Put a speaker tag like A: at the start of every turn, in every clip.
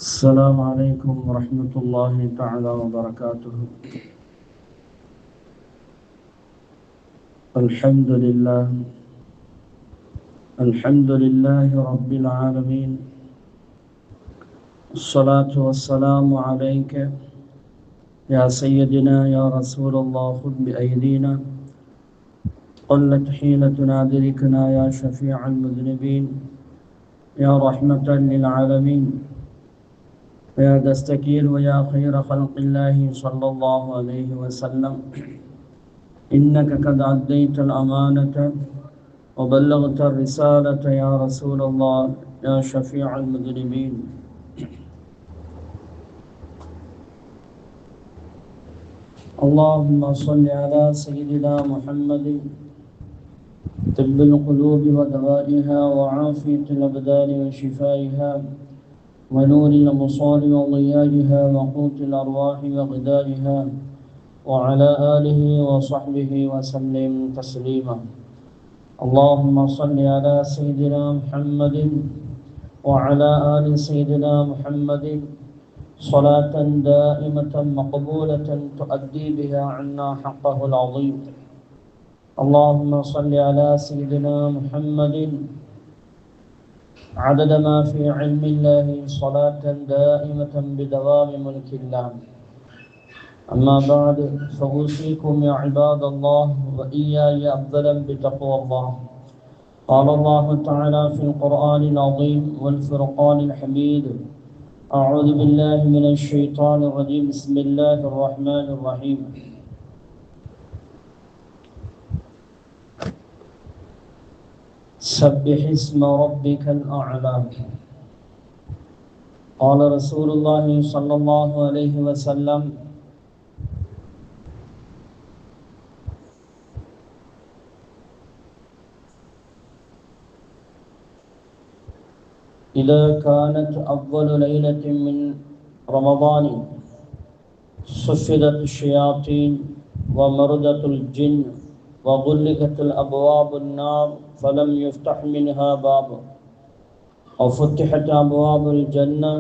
A: السلام عليكم ورحمة الله تعالى وبركاته. الحمد لله رب العالمين. الصلاة والسلام عليك يا سيدنا يا رسول الله، خذ بأيدينا قلت حين تنادركنا يا شفيع المذنبين، يا رحمة للعالمين، يا دستكير ويا خير خلق الله صلى الله عليه وسلم. إنك قد أديت الأمانة وبلغت الرسالة يا رسول الله يا شفيع المذنبين. اللهم صل على سيدنا محمد طب القلوب ودوائها وعافية الأبدان وشفائها ونور الأبصار وضيائها وقوت الأرواح وغذائها وعلى آله وصحبه وسلم تسليما. اللهم صل على سيدنا محمد وعلى آل سيدنا محمد صلاة دائمة مقبولة تؤدي بها عنا حقه العظيم. اللهم صل على سيدنا محمد عدد ما في علم الله صلاة دائمة بدوام ملك الله. أما بعد، فأوصيكم يا عباد الله وإياي أفضلا بتقوى الله. قال الله تعالى في القرآن العظيم والفرقان الحميد: أعوذ بالله من الشيطان الرجيم، بسم الله الرحمن الرحيم. سبح اسم ربك الأعلى. قال رسول الله صلى الله عليه وسلم: إذا كانت أول ليلة من رمضان صفدت الشياطين ومردت الجن وغلقت الأبواب النار فلم يفتح منها باب، وفتحت أبواب الجنة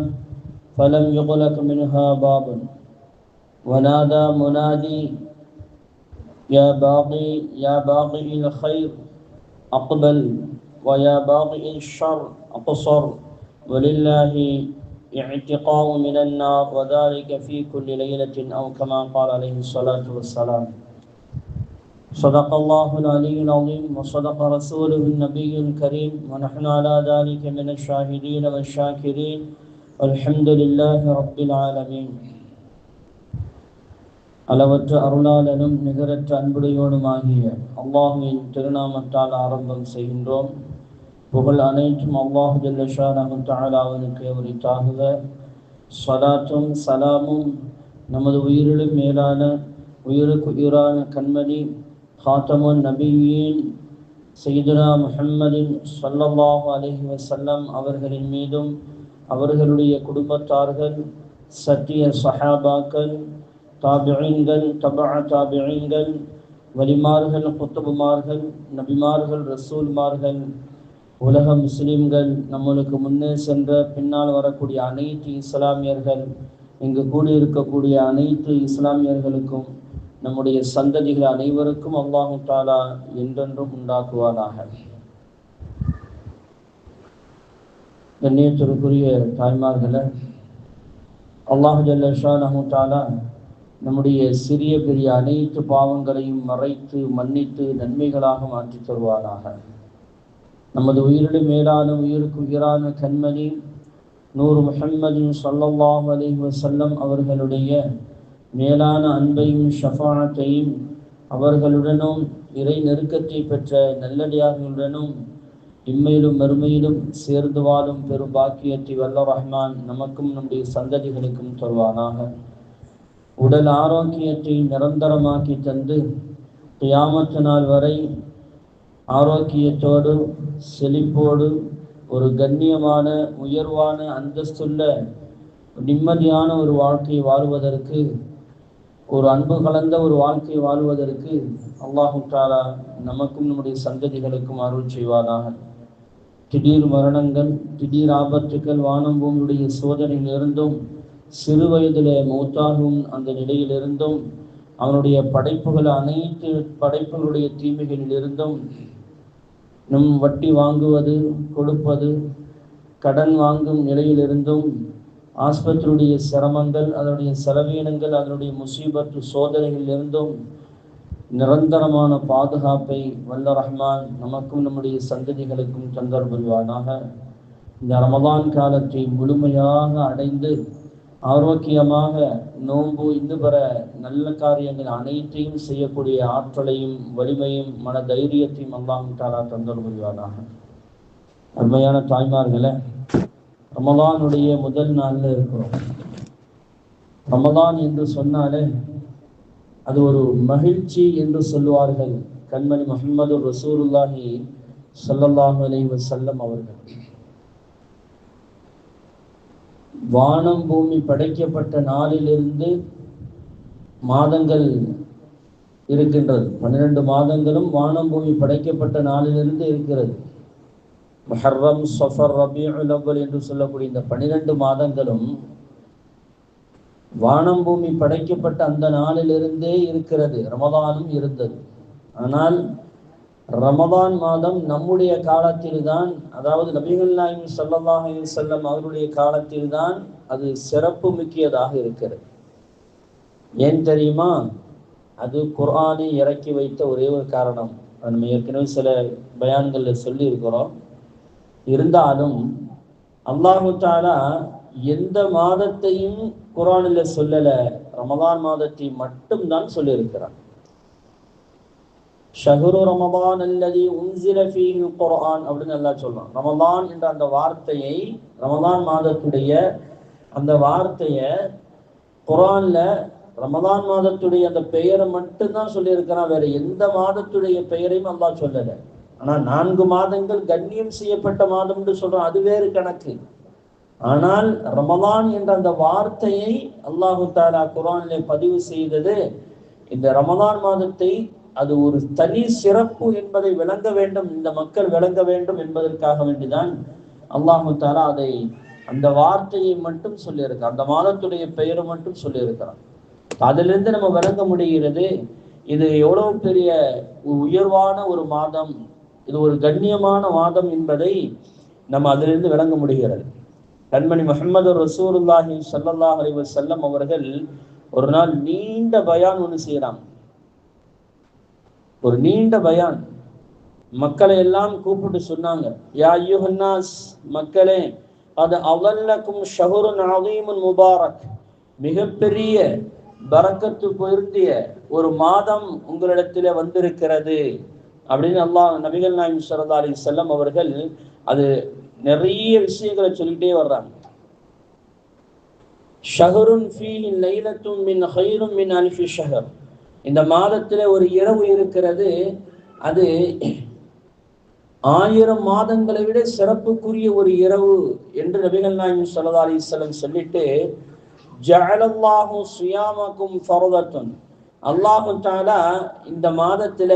A: فلم يغلق منها باب، ونادى منادي: يا باغي الخير أقبل، ويا باغي الشر أقصر، ولله اعتقاء من النار، وذلك في كل ليلة، أو كما قال عليه الصلاة والسلام. صدق الله العلي العظيم وصدق رسوله النبي الكريم، ونحن على ذلك من الشاهدين والشاكرين، والحمد لله رب العالمين. அளவற்ற அருளாளனும் நிகரற்ற அன்புடையோனுமாகிய அல்லாஹுவின் திருநாமத்தால் ஆரம்பம் செய்கின்றோம். புகழ் அனைத்தும் அல்லாஹு ஜல்ல ஷானஹு தஆலாவுக்கு உரித்தாகுக. ஸலாத்தும் சலாமும் நமது உயிரிலும் மேலான உயிருக்கு உயிரான கண்மணி ஹாத்தமுன் நபியீன் சையதுனா முஹம்மதின் ஸல்லல்லாஹு அலைஹி வஸல்லம் அவர்களின் மீதும், அவர்களுடைய குடும்பத்தார்கள், சத்திய சஹாபாக்கள், தாபிஈன்கள், தபஅ தாபிஈன்கள், வலிமார்கள், குத்துபுமார்கள், நபிமார்கள், ரசூல்மார்கள், உலக முஸ்லிம்கள், நம்மளுக்கு முன்னே சென்ற பின்னால் வரக்கூடிய அனைத்து இஸ்லாமியர்கள், இங்கு கூடியிருக்கக்கூடிய அனைத்து இஸ்லாமியர்களுக்கும், நம்முடைய சந்ததிகள் அனைவருக்கும் அல்லாஹு தஆலா என்றென்றும் உண்டாக்குவானாக. கண்ணியத்திற்குரிய தாய்மார்களே, அல்லாஹு ஜல்ல ஷானஹு தஆலா நம்முடைய சிறிய பெரிய அனைத்து பாவங்களையும் மறைத்து மன்னித்து நன்மைகளாக மாற்றி தருவானாக. நமது உயிரிலும் மேலான உயிருக்கு உயிரான கண்மணி நூறு முஹம்மதின் ஸல்லல்லாஹு அலைஹி வஸல்லம் அவர்களுடைய மேலான அன்பையும் ஷஃபாஅத்தையும், அவர்களுடனும் இறை நெருக்கத்தை பெற்ற நல்லடியார்களுடனும் இம்மையிலும் மறுமையிலும் சேர்ந்து வாழும் பெரும் பாக்கியத்தை வல்ல ரஹ்மான் நமக்கும் நம்முடைய சந்ததிகளுக்கும் தருவானாக. உடல் ஆரோக்கியத்தை நிரந்தரமாக்கி தந்து கியாமத் நாள் வரை ஆரோக்கியத்தோடு செழிப்போடு ஒரு கண்ணியமான உயர்வான அந்தஸ்துள்ள நிம்மதியான ஒரு வாழ்க்கை வாழ்வதற்கு, ஒரு அன்பு கலந்த ஒரு வாழ்க்கை வாழ்வதற்கு அல்லாஹு தஆலா நமக்கும் நம்முடைய சந்ததிகளுக்கும் அருள் செய்வானாக. திடீர் மரணங்கள், திடீர் ஆபத்துக்கள், வானம் பூமியுடைய சோதனையிலிருந்தும், சிறு வயதிலே மௌத்தாகும் அந்த நிலையிலிருந்தும், அவனுடைய படைப்புகள் அனைத்து படைப்புகளுடைய தீமைகளிலிருந்தும், நம் வட்டி வாங்குவது, கொடுப்பது, கடன் வாங்கும் நிலையிலிருந்தும், ஆஸ்பத்திரியுடைய சிரமங்கள், அதனுடைய செலவீனங்கள், அதனுடைய முசீபத்து சோதனைகளிலிருந்தும் நிரந்தரமான பாதுகாப்பை வல்ல ரஹ்மான் நமக்கும் நம்முடைய சந்ததிகளுக்கும் தந்தர் புரிவானாக. இந்த ரமதான் காலத்தை முழுமையாக அடைந்து ஆரோக்கியமாக நோன்பு இந்து பெற நல்ல காரியங்கள் அனைத்தையும் செய்யக்கூடிய ஆற்றலையும் வலிமையும் மன தைரியத்தையும் அல்லாஹ் தஆலா தந்தர் புரிவானாக. அருமையான தாய்மார்களே, ரமதானுடைய முதல் நாளில் இருக்கிறோம். ரமதான் என்று சொன்னாலே அது ஒரு மகிழ்ச்சி என்று சொல்லுவார்கள் கண்மணி முஹம்மது ரசூலுல்லாஹி ஸல்லல்லாஹு அலைஹி வஸல்லம் அவர்கள். வானம் பூமி படைக்கப்பட்ட நாளிலிருந்து மாதங்கள் இருக்கின்றது. 12 மாதங்களும் வானம் பூமி படைக்கப்பட்ட நாளிலிருந்து இருக்கிறது. முஹர்ரம், ஸஃபர், ரபீஉல் அவ்வல் என்று சொல்லக்கூடிய இந்த 12 மாதங்களும் வானம் பூமி படைக்கப்பட்ட அந்த நாளிலிருந்தே இருக்கிறது. ரமதானும் இருந்தது. ஆனால் ரமதான் மாதம் நம்முடைய காலத்தில்தான், அதாவது நபிகள் நாயகம் ஸல்லல்லாஹு அலைஹி வஸல்லம் அவருடைய காலத்தில்தான் அது சிறப்பு மிக்கதாக இருக்கிறது. ஏன் தெரியுமா? அது குர்ஆனை இறக்கி வைத்த ஒரே ஒரு காரணம். நம்ம ஏற்கனவே சில பயான்களில் சொல்லி இருக்கிறோம். இருந்தாலும் அல்லாஹு தஆலா எந்த மாதத்தையும் குர்ஆனில் சொல்லல, ரமதான் மாதத்தை மட்டும்தான் சொல்லியிருக்கிறார். ஷஹ்ரு ரமதான் அல்லதி உன்ஸில ஃபீஹி குர்ஆன் அப்படின்னு அல்லாஹ் சொல்றான். ரமதான் என்ற அந்த வார்த்தையை, ரமதான் மாதத்துடைய அந்த வார்த்தையை குர்ஆன்ல ரமதான் மாதத்துடைய அந்த பெயரை மட்டும்தான் சொல்லியிருக்கிறான். வேற எந்த மாதத்துடைய பெயரையும் அல்லாஹ் சொல்லல. ஆனா 4 மாதங்கள் கண்ணியம் செய்யப்பட்ட மாதம் என்று சொல்றோம், அது வேறு கணக்கு. ஆனால் ரமலான் என்ற அந்த வார்த்தையை அல்லாஹு தஆலா குர்ஆனிலே பதிவு செய்தது இந்த ரமலான் மாதத்தை அது ஒரு தனி சிறப்பு என்பதை விளங்க வேண்டும், இந்த மக்கள் விளங்க வேண்டும் என்பதற்காக வேண்டிதான் அல்லாஹு தஆலா அதை அந்த வார்த்தையை மட்டும் சொல்லியிருக்கிறார். அந்த மாதத்துடைய பெயரை மட்டும் சொல்லியிருக்கிறார். அதிலிருந்து நம்ம விளங்க முடிகிறது இது எவ்வளவு பெரிய உயர்வான ஒரு மாதம், இது ஒரு கண்ணியமான மாதம் என்பதை நம்ம அதிலிருந்து விளங்க முடிகிறது. கண்மணி முஹம்மது ரசூலுல்லாஹி ஸல்லல்லாஹு அலைஹி வஸல்லம் அவர்கள் ஒரு நாள் நீண்ட பயான் ஒன்று செய்யறாங்க. ஒரு நீண்ட பயான். மக்களை எல்லாம் கூப்பிட்டு சொன்னாங்க, யா அய்யுஹன்னாஸ், மக்களே, அது அவல்லக்கும் ஷஹ்ருன் அதீமுன் முபாரக், மிகப்பெரிய பரக்கத்து பொருந்திய ஒரு மாதம் உங்களிடத்திலே வந்திருக்கிறது அப்படின்னு அல்லாஹ் நபிகள் நாயகம் ஸல்லல்லாஹு அலைஹி வஸல்லம் அவர்கள் அது நிறைய விஷயங்களை சொல்லிட்டே வர்றாங்க. ஷஹ்ருன் ஃபீஹி லைலத்தும் மின் கைரும் மின் அல்ஃபி ஷஹர், இந்த மாதத்திலே ஒரு இரவு இருக்கிறது, அது 1000 மாதங்களை விட சிறப்புக்குரிய ஒரு இரவு என்று நபிகள் நாயகம் ஸல்லல்லாஹு அலைஹி வஸல்லம் சொல்லிட்டு, ஜஅலல்லாஹு ஸியாமக்கும் ஃபர்தத்துன், அல்லாஹ் தஆலா இந்த மாதத்துல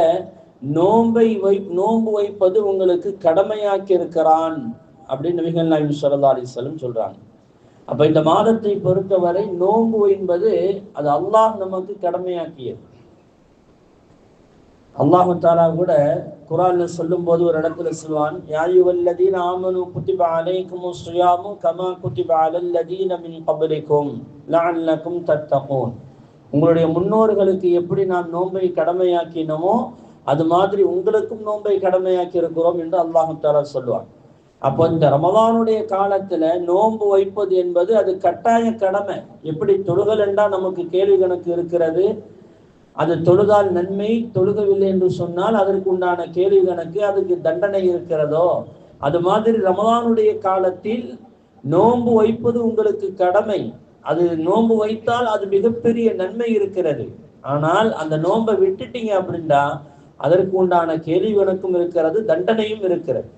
A: நோன்பு வைப்பது உங்களுக்கு கடமையாக்கி இருக்கிறான் அப்படின்னு நபிகள் நாயகம் ஸல்லல்லாஹு அலைஹி வஸல்லம் சொல்றாங்க. அப்ப இந்த மாதத்தை பொறுத்தவரை நோன்பு என்பது அது அல்லாஹ் நமக்கு கடமையாக்கியது. அல்லாஹ் தஆலா கூட குர்ஆன்ல சொல்லும்போது ஒரு இடத்துல சொல்வான், யா அய்யுஹல்லதீன ஆமனூ குத்திப அலைக்குமுஸ் ஸியாமு கமா குத்திப அலல்லதீன மின் கப்லிக்கும் லஅல்லக்கும் தத்தகூன், உங்களுடைய முன்னோர்களுக்கு எப்படி நாம் நோன்பை கடமையாக்கினோமோ அது மாதிரி உங்களுக்கும் நோன்பை கடமையாக்கி இருக்கிறோம் என்று அல்லாஹ் தஆலா சொல்வான். அப்போ இந்த ரமலானுடைய காலத்துல நோன்பு வைப்பது என்பது அது கட்டாய கடமை. எப்படி தொழுகல் என்றால் நமக்கு கேள்வி கணக்கு இருக்கிறது, அது தொழுதால் நன்மை, தொழுகவில்லை என்று சொன்னால் அதற்கு உண்டான கேள்வி கணக்கு, அதுக்கு தண்டனை இருக்கிறதோ, அது மாதிரி ரமலானுடைய காலத்தில் நோன்பு வைப்பது உங்களுக்கு கடமை. அது நோன்பு வைத்தால் அது மிகப்பெரிய நன்மை இருக்கிறது. ஆனால் அந்த நோன்பை விட்டுட்டீங்க அப்படின்னா அதற்கு உண்டான கேள்வி கணக்கும் இருக்கிறது, தண்டனையும் இருக்கிறது.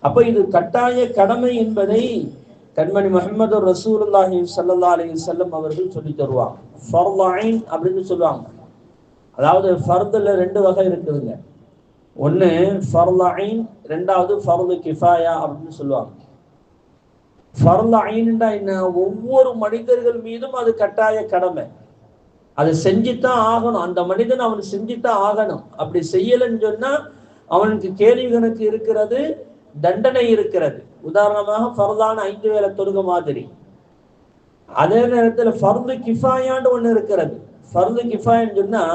A: அப்ப இது கட்டாய கடமை என்பதை கண்மணி முஹம்மது ரசூலுல்லாஹி ஸல்லல்லாஹு அலைஹி வஸல்லம் அவர்கள் சொல்லி தருவாங்க. ஃபர்து ஐன் அப்படின்னு சொல்லுவாங்க. அதாவது ஃபர்துல 2 வகை இருக்குதுங்க. ஒன்று ஃபர்லு ஐன், ரெண்டாவது ஃபர்லு கிஃபாயா அப்படின்னு சொல்லுவாங்க. ஃபர்லு ஐன்டா என்ன? ஒவ்வொரு மனிதர்கள் மீதும் அது கட்டாய கடமை, அதை செஞ்சுத்தான் ஆகணும். அந்த மனிதன் அவன் செஞ்சுத்தான் ஆகணும். அப்படி செய்யலைன்னு சொன்னா அவனுக்கு கேள்வி கணக்கு இருக்கிறது, தண்டனை இருக்கிறது. உதாரணமாக ஃபர்லான 5 வேளை தொழுகை மாதிரி. அதே நேரத்தில் ஃபர்து கிஃபாயான்னு ஒன்று இருக்கிறது. ஃபர்து கிஃபாயான்னு சொன்னா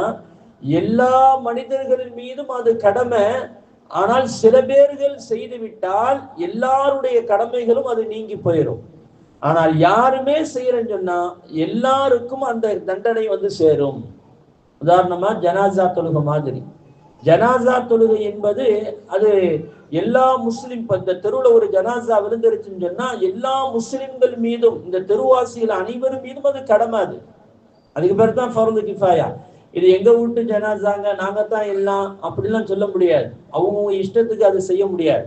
A: எல்லா மனிதர்களின் மீதும் அது கடமை. ஆனால் சில பேர்கள் செய்துவிட்டால் எல்லாருடைய கடமைகளும் அது நீங்கி போயிடும். ஆனால் யாருமே செய்யறேன்னு சொன்னா எல்லாருக்கும் அந்த தண்டனை வந்து சேரும். உதாரணமா ஜனாசா தொழுகை மாதிரி. ஜனாசா தொழுகை என்பது அது எல்லா முஸ்லிம், இந்த தெருவில் ஒரு ஜனாசா விழுந்துருச்சுன்னு சொன்னா எல்லா முஸ்லிம்கள் மீதும், இந்த தெருவாசிகள் அனைவரும் மீதும் அது கடமை. அதுக்கு பேர் தான் ஃபர்து கிஃபாயா. இது எங்க வீட்டு ஜனாசாங்க, நாங்க தான் எல்லாம் அப்படிலாம் சொல்ல முடியாது. அவங்க இஷ்டத்துக்கு அது செய்ய முடியாது.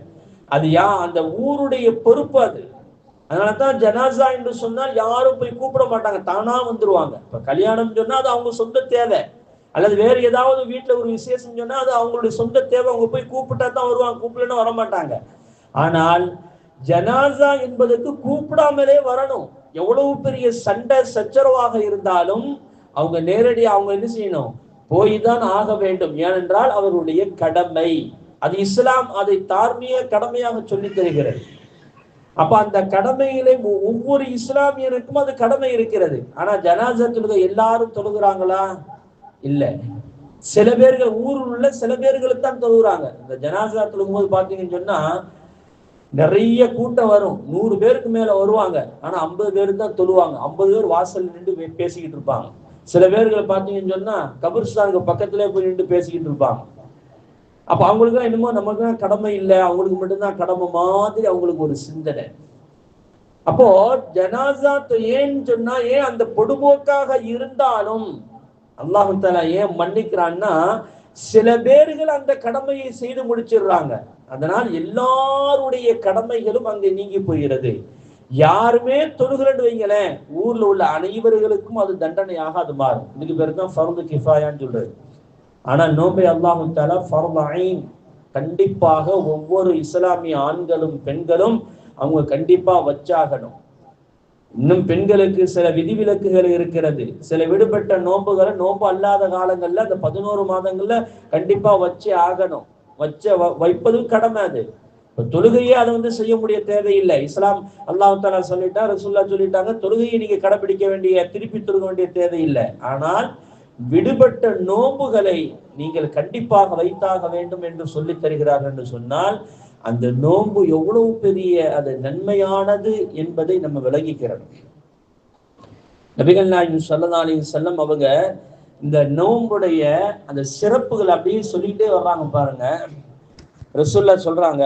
A: அது அந்த ஊருடைய பொறுப்பு அது. அதனாலதான் ஜனாசா என்று சொன்னால் யாரும் போய் கூப்பிட மாட்டாங்க, தானா வந்துருவாங்க. இப்ப கல்யாணம் சொன்னா அது அவங்க சொந்த தேவை, அல்லது வேற ஏதாவது வீட்டுல ஒரு விசேஷம் சொன்னா அது அவங்களுடைய சொந்த தேவை. அவங்க போய் கூப்பிட்டா தான் வருவாங்க, கூப்பிடலன்னு வரமாட்டாங்க. ஆனால் ஜனாசா என்பதற்கு கூப்பிடாமலே வரணும். எவ்வளவு பெரிய சண்டை சச்சரவாக இருந்தாலும் அவங்க நேரடியாக அவங்க என்ன செய்யணும்? போய் தான் ஆக வேண்டும். ஏனென்றால் அவருடைய கடமை அது. இஸ்லாம் அதை தார்மீக கடமையாக சொல்லி தருகிறது. அப்ப அந்த கடமையிலே ஒவ்வொரு இஸ்லாமியருக்கும் அது கடமை இருக்கிறது. ஆனா ஜனாசா தொழுகை எல்லாரும் தொழுகிறாங்களா? இல்ல. சில பேர்கள், ஊரில் உள்ள சில பேர்களுக்கு தான் தொழுகிறாங்க. இந்த ஜனாசா தொழுகும் போது பாத்தீங்கன்னு சொன்னா நிறைய கூட்டம் வரும். 100 பேருக்கு மேல வருவாங்க. ஆனா 50 பேருக்கு தான் தொழுவாங்க. 50 பேர் வாசல் நின்று பேசிக்கிட்டு இருப்பாங்க. சில பேர்களை பார்த்தீங்கன்னு சொன்னா கபர்ஸ்தானுக்கு பக்கத்திலே போய் நின்று பேசிக்கிட்டு இருப்பாங்க. அப்ப அவங்களுக்கு தான் என்னமோ நமக்கு தான் கடமை இல்லை, அவங்களுக்கு மட்டும்தான் கடமை மாதிரி அவங்களுக்கு ஒரு சிந்தனை. அப்போ ஜனாசா ஏன்னு சொன்னா, ஏன் அந்த பொடுபோக்காக இருந்தாலும் அல்லாஹ் தஆலா ஏன் மன்னிக்கிறான்னா, சில பேர்கள் அந்த கடமையை செய்து முடிச்சிடுறாங்க. அதனால் எல்லாருடைய கடமைகளும் அங்கே நீங்கி போகிறது. யாருமே தொழுகிறன்னு வைங்களேன், ஊர்ல உள்ள அனைவர்களுக்கும் அது தண்டனையாக அது மாறும். இதுக்கு பேர் தான் ஃபர்து கிஃபாயான்னு சொல்றது. ஆனா நோம்பை அல்லாஹ் தஆலா ஃபர்து ஐன், கண்டிப்பாக ஒவ்வொரு இஸ்லாமிய ஆண்களும் பெண்களும் அவங்க கண்டிப்பா வச்சாகணும். இன்னும் பெண்களுக்கு சில விதிவிலக்குகள் இருக்கிறது. சில விடுபட்ட நோம்புகளை நோம்பு அல்லாத காலங்கள்ல அந்த 11 மாதங்கள்ல கண்டிப்பா வச்சே ஆகணும். வைப்பதும் கடமை. அது தொழுகையே அதை வந்து செய்ய முடிய தேவையில்லை. இஸ்லாம் அல்லாஹ் தஆலா சொல்லிட்டா, ரசூலுல்லாஹ் சொல்லிட்டாங்க, தொழுகையை நீங்க கடைபிடிக்க வேண்டிய, திருப்பி தொழுக வேண்டிய தேவையில்லை. ஆனால் விடுபட்ட நோம்புகளை நீங்கள் கண்டிப்பாக வைத்தாக வேண்டும் என்று சொல்லித் தருகிறார்கள் என்று சொன்னால் அந்த நோன்பு எவ்வளவு பெரிய அது நன்மையானது என்பதை நம்ம விளங்கிக்கிறோம். நபிகள் நாயகம் ஸல்லல்லாஹு அலைஹி வஸல்லம் அவங்க இந்த நோன்புடைய அந்த சிறப்புகள் அப்படியே சொல்லிட்டே வர்றாங்க பாருங்க. ரசூலுல்லாஹ் சொல்றாங்க,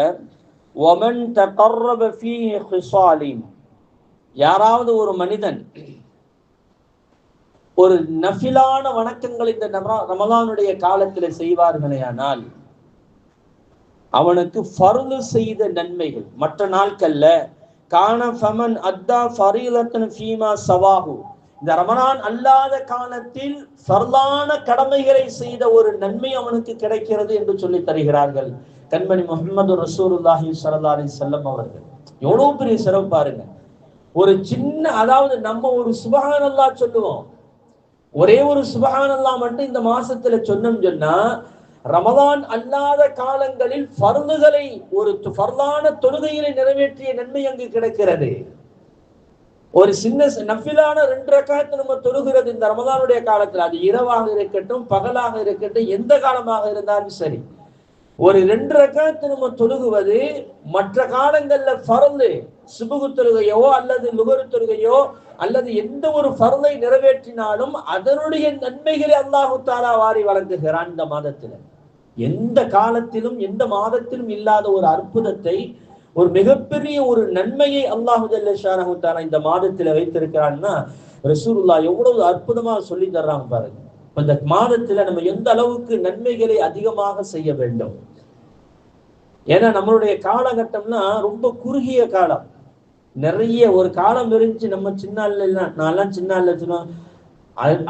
A: வமன் தகர்ரப ஃபீஹி ஹிஸாலின், யாராவது ஒரு மனிதன் ஒரு நஃபிலான வணக்கங்கள் இந்த ரமலானுடைய காலத்தில் செய்வார்களேயானால் அவனுக்கு ஃபர்து செய்த நன்மைகள் மற்ற நாட்கள்ல கான ஃபமன் அத்தா ஃபரீலத்தன் ஃபீமா சவாஹு, இந்த ரமலான் அல்லாத காலத்தில் ஃபர்லான கடமைகளை செய்த ஒரு நன்மை அவனுக்கு கிடைக்கிறது என்று சொல்லி தருகிறார்கள் கண்மணி முஹம்மது ரசூலுல்லாஹி ஸல்லல்லாஹு அலைஹி வஸல்லம் அவர்கள். எவ்வளவு பெரிய சிறப்பு பாருங்க. ஒரு சின்ன, அதாவது நம்ம ஒரு சுப்ஹானல்லாஹ் சொல்லுவோம், ஒரே ஒரு சுப்ஹானல்லாஹ் மட்டும் இந்த மாசத்துல சொன்னோம் சொன்னா ரமலான் அல்லாத காலங்களில் ஃபர்துகளை, ஒரு ஃபர்லான தொழுகைகளை நிறைவேற்றிய நன்மை அங்கு கிடைக்கிறது. ஒரு சின்ன நஃபிலான 2 ரக்காத் நம்ம தொழுகிறது இந்த ரமலானுடைய காலத்துல, அது இரவாக இருக்கட்டும் பகலாக இருக்கட்டும் எந்த காலமாக இருந்தாலும் சரி, ஒரு 2 ரக்காத் நம்ம தொழுகுவது மற்ற காலங்கள்ல ஃபர்து சுபுகு தொழுகையோ அல்லது லுஹர் தொழுகையோ அல்லது எந்த ஒரு ஃபர்தை நிறைவேற்றினாலும் அதனுடைய நன்மைகளை அல்லாஹ் தஆலா வாரி வழங்குகிறான். இந்த மாதத்துல எந்த காலத்திலும் எந்த மாதத்திலும் இல்லாத ஒரு அற்புதத்தை, ஒரு மிகப்பெரிய ஒரு நன்மையை அல்லாஹ் ஜல்ல ஷானஹு தஆலா இந்த மாதத்துல வைத்திருக்கிறான்னா ரசூலுல்லாஹ் எவ்வளவு அற்புதமா சொல்லி தர்றாங்க பாருங்க. இந்த மாதத்துல நம்ம எந்த அளவுக்கு நன்மைகளை அதிகமாக செய்ய வேண்டும். ஏன்னா நம்மளுடைய காலகட்டம்னா ரொம்ப குறுகிய காலம். நிறைய ஒரு காலம் இருந்துச்சு நம்ம சின்ன, நான்லாம் சின்ன சொன்னோம்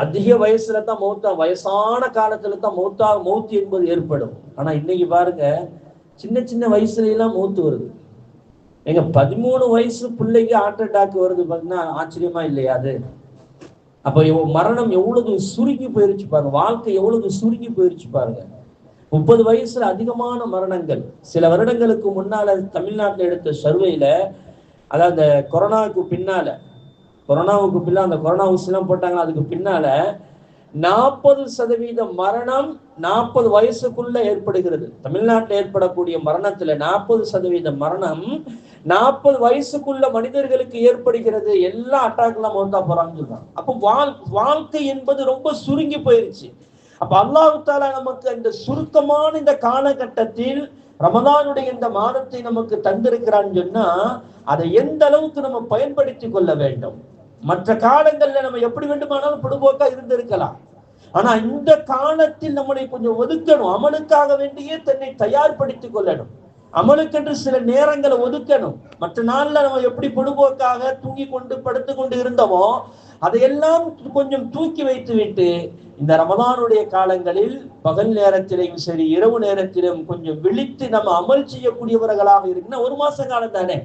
A: அதிக வயசுல தான் மௌத்தா, வயசான காலத்துல தான் மௌத்து என்பது ஏற்படும். ஆனா இன்னைக்கு பாருங்க, சின்ன சின்ன வயசுல எல்லாம் மௌத்து வருது. எங்க 13 வயசு பிள்ளைக்கு ஹார்ட் அட்டாக் வருது பாத்தீங்கன்னா ஆச்சரியமா இல்லையா அது? அப்ப மரணம் எவ்வளவு சுருங்கி போயிருச்சு பாருங்க, வாழ்க்கை எவ்வளவு சுருங்கி போயிருச்சு பாருங்க. 30 வயசுல அதிகமான மரணங்கள். சில வருடங்களுக்கு முன்னால தமிழ்நாட்டில் எடுத்த சர்வேல, அதாவது கொரோனாவுக்கு பின்னால அந்த கொரோனா ஊசி எல்லாம் போட்டாங்க, அதுக்கு பின்னால 40% மரணம் 40 வயசுக்குள்ள ஏற்படுகிறது. தமிழ்நாட்டில் ஏற்படக்கூடிய மரணத்துல 40% மரணம் 40 வயசுக்குள்ள மனிதர்களுக்கு ஏற்படுகிறது. எல்லா அட்டாக்லாம் மௌத்தா போறாங்கன்னு சொல்றாங்க. அப்ப வாழ்க்கை என்பது ரொம்ப சுருங்கி போயிருச்சு. அப்ப அல்லாஹ் தஆலா நமக்கு இந்த சுருக்கமான இந்த காலகட்டத்தில் ரமதானுடைய இந்த மாதத்தை நமக்கு தந்திருக்கிறான்னு சொன்னா, அதை எந்த அளவுக்கு நம்ம பயன்படுத்தி கொள்ள வேண்டும். மற்ற காலங்கள்ல நம்ம எப்படி வேண்டுமானாலும் பொடுபோக்கா இருந்திருக்கலாம். ஆனா இந்த காலத்தில் நம்மளை கொஞ்சம் ஒதுக்கணும். அமலுக்காக வேண்டியே தன்னை தயார்படுத்திக் கொள்ளணும். அமலுக்கென்று சில நேரங்களை ஒதுக்கணும். மற்ற நாள்ல நம்ம எப்படி பொடுபோக்காக தூங்கி கொண்டு படுத்து கொண்டு இருந்தோமோ அதையெல்லாம் கொஞ்சம் தூக்கி வைத்து விட்டு இந்த ரமதானுடைய காலங்களில் பகல் நேரத்திலும் சரி இரவு நேரத்திலும் கொஞ்சம் விழித்து நம்ம அமல் செய்யக்கூடியவர்களாக இருக்குன்னா, ஒரு மாச காலம் தானே,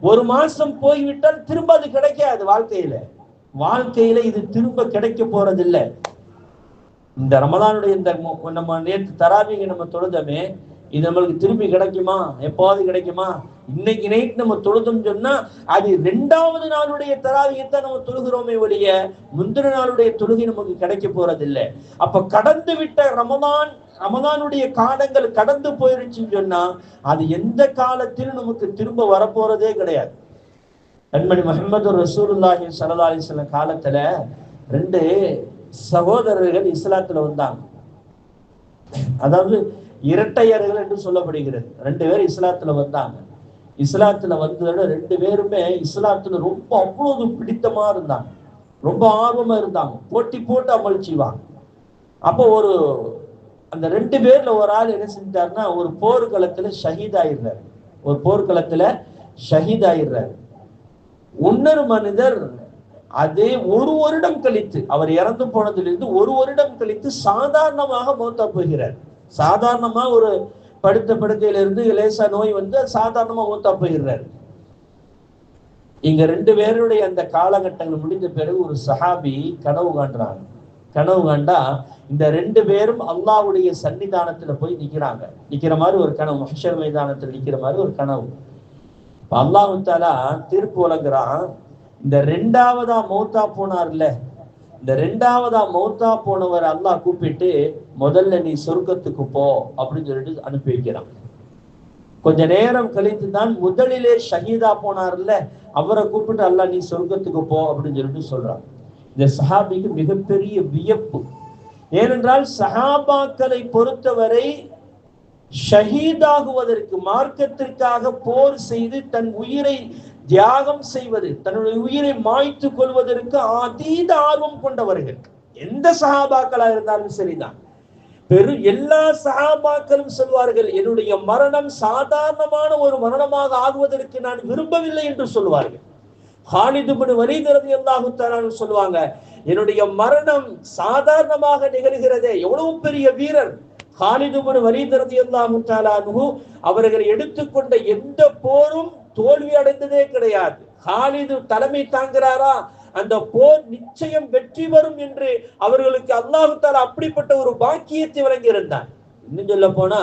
A: ஒரு மாசம் போய்விட்டால் திரும்ப அது கிடைக்காது. வாழ்க்கையில இது திரும்ப கிடைக்க போறதில்லை. இந்த ரமதானுடைய இந்த நம்ம நேற்று தராவிங்க நம்ம தொழுதமே, இது நம்மளுக்கு திரும்பி கிடைக்குமா? எப்போது கிடைக்குமா? இன்னைக்கு நைட் நம்ம தொழுதும் சொன்னா அது 2வது நாளுடைய தராவியத்தான் நம்ம தொழுகிறோமே ஒழிய முந்தின நாளுடைய தொழுகை நமக்கு கிடைக்க போறதில்லை. அப்ப கடந்து விட்ட ரமதானுடைய காலங்கள் கடந்து போயிருச்சுன்னு சொன்னா அது எந்த காலத்திலும் நமக்கு திரும்ப வரப்போறதே கிடையாது. கண்மணி முஹம்மது ரசூலுல்லாஹி ஸல்லல்லாஹு அலைஹி வஸல்லம் காலத்துல 2 சகோதரர்கள் இஸ்லாத்துல வந்தாங்க. அதாவது இரட்டையர்கள் என்று சொல்லப்படுகிறது. 2 பேர் இஸ்லாத்துல வந்தாங்க. இஸ்லாத்துல வந்ததோட 2 பேருமே இஸ்லாத்துல ரொம்ப அவ்வளவு பிடித்தமா இருந்தாங்க, ரொம்ப ஆர்வமா இருந்தாங்க, போட்டி போட்டு அமல் செய்வாங்க. அப்போ அந்த 2 பேர்ல ஒரு ஆள் என்ன செஞ்சாருன்னா, ஒரு போர்க்களத்துல ஷஹீதாயிடுறாரு. இன்னொரு மனிதர் அதே 1 வருடம் கழித்து, அவர் இறந்து போனதிலிருந்து 1 வருடம் கழித்து சாதாரணமாக மௌத்தா போகிறார். சாதாரணமா ஒரு படுத்த படுக்கையில இருந்து லேசா நோய் வந்து சாதாரணமா மௌத்தா போகிறார். இங்க 2 பேருடைய அந்த காலகட்டங்கள் முடிந்த பிறகு ஒரு சஹாபி கனவு காண்றாங்க. கனவு காண்டா இந்த 2 பேரும் அல்லாஹ்வுடைய சன்னிதானத்துல போய் நிக்கிற மாதிரி ஒரு கனவு, மஹ்ஷர் மைதானத்துல நிக்கிற மாதிரி ஒரு கனவு. அல்லாஹ் தஆலா தீர்ப்பு வழங்குறான். இந்த 2வதா மௌத்தா போனார்ல, இந்த 2வதா மௌத்தா போனவர் அல்லாஹ் கூப்பிட்டு, முதல்ல நீ சொர்க்கத்துக்கு போ அப்படின்னு சொல்லிட்டு அனுப்பி வைக்கிறான். கொஞ்ச நேரம் கழித்து தான் முதலிலே ஷஹீதா போனார்ல அவரை கூப்பிட்டு அல்லாஹ் நீ சொர்க்கத்துக்கு போ அப்படின்னு சொல்லிட்டு சொல்றான். இந்த சஹாபிக்கு மிகப்பெரிய வியப்பு. ஏனென்றால் சஹாபாக்களை பொறுத்தவரை ஷஹீதாகுவதற்கு, மார்க்கத்திற்காக போர் செய்து தன் உயிரை தியாகம் செய்வது, தன்னுடைய உயிரை மாய்த்து கொள்வதற்கு அதீத ஆர்வம் கொண்டவர்கள். எந்த சஹாபாக்களா இருந்தாலும் சரிதான். எல்லா சஹாபாக்களும் சொல்வார்கள், என்னுடைய மரணம் சாதாரணமான ஒரு மரணமாக ஆகுவதற்கு நான் விரும்பவில்லை என்று சொல்வார்கள். ஹாலித் இப்னு வலீத் ரலியல்லாஹு தஆலா சொல்வாங்க, என்னுடைய மரணம் சாதாரணமாக நிகழ்கிறதே. எவ்வளவு பெரிய வீரர் ஹாலித் இப்னு வலீத் ரலியல்லாஹு தஆலா அவர்கள் எடுத்துக்கொண்ட எந்த போரும் தோல்வி அடைந்ததே கிடையாது. ஹாலிது தலைமை தாங்குறாரா, அந்த போர் நிச்சயம் வெற்றி வரும் என்று அவர்களுக்கு அல்லாஹ் தஆலா அப்படிப்பட்ட ஒரு பாக்கியத்தை வழங்கி இருந்தார். இன்னும் சொல்ல போனா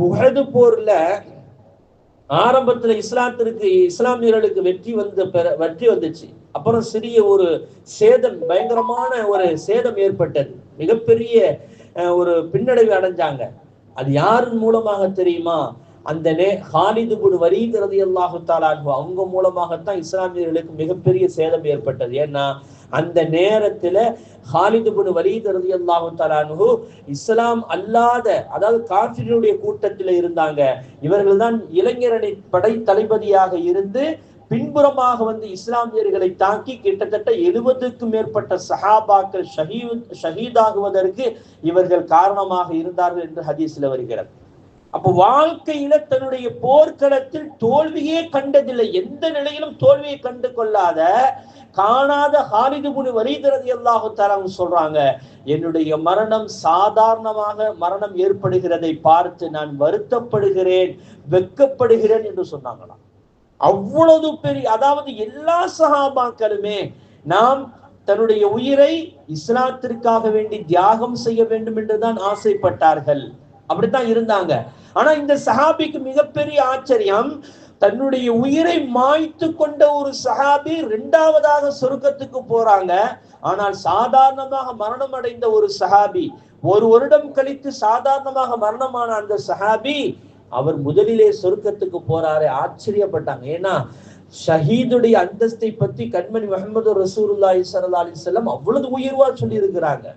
A: உஹது போர்ல ஆரம்பத்துல இஸ்லாமியர்களுக்கு வெற்றி வந்துச்சு. அப்புறம் சிறிய ஒரு சேதம், பயங்கரமான ஒரு சேதம் ஏற்பட்டது. மிகப்பெரிய ஒரு பின்னடைவு அடைஞ்சாங்க. அது யாரின் மூலமாக தெரியுமா? அந்த ஹாலித் இப்னு வலீத் ரலியல்லாஹு தஆலா அவங்க மூலமாகத்தான் இஸ்லாமியர்களுக்கு மிகப்பெரிய சேதம் ஏற்பட்டது. ஏன்னா அந்த நேரத்துல ஹாலித் இப்னு வலீத் ரலியல்லாஹு தஆலா இஸ்லாம் அல்லாத, அதாவது காஃபிர்களுடைய கூட்டத்தில் இருந்தாங்க. இவர்கள் தான் இளைஞரணி படை தளபதியாக இருந்து பின்புறமாக வந்து இஸ்லாமியர்களை தாக்கி கிட்டத்தட்ட 70க்கும் மேற்பட்ட சஹாபாக்கள் ஷஹீதாகுவதற்கு இவர்கள் காரணமாக இருந்தார்கள் என்று ஹதீஸ்ல வருகிறது. அப்ப வாழ்க்கையில தன்னுடைய போர்க்களத்தில் தோல்வியே கண்டதில்லை, எந்த நிலையிலும் தோல்வியை கண்டு கொள்ளாத, காணாத ஹாலிது இப்னு வலீத் ரலியல்லாஹு தஆலா சொல்றாங்க, என்னுடைய மரணம் சாதாரணமாக மரணம் ஏற்படுகிறதை பார்த்து நான் வருத்தப்படுகிறேன், வெட்கப்படுகிறேன் என்று சொன்னாங்களாம். அவ்வளவு பெரிய, அதாவது எல்லா சஹாபாக்களுமே நாம் தன்னுடைய உயிரை இஸ்லாத்திற்காக வேண்டி தியாகம் செய்ய வேண்டும் என்றுதான் ஆசைப்பட்டார்கள், அப்படித்தான் இருந்தாங்க. ஆனா இந்த சஹாபிக்கு மிகப்பெரிய ஆச்சரியம், தன்னுடைய உயிரை மாய்த்து கொண்ட ஒரு சஹாபி இரண்டாவதாக சொர்க்கத்துக்கு போறாங்க. ஆனால் சாதாரணமாக மரணம் அடைந்த ஒரு சஹாபி, ஒரு வருடம் கழித்து சாதாரணமாக மரணமான அந்த சஹாபி அவர் முதலிலே சொர்க்கத்துக்கு போறாரு. ஆச்சரியப்பட்டாங்க. ஏன்னா ஷஹீதுடைய அந்தஸ்தை பத்தி கண்மணி முஹம்மது ரசூலுல்லாஹி ஸல்லல்லாஹு அலைஹி வஸல்லம் அவ்வளவு உயர்வா சொல்லி இருக்கிறாங்க.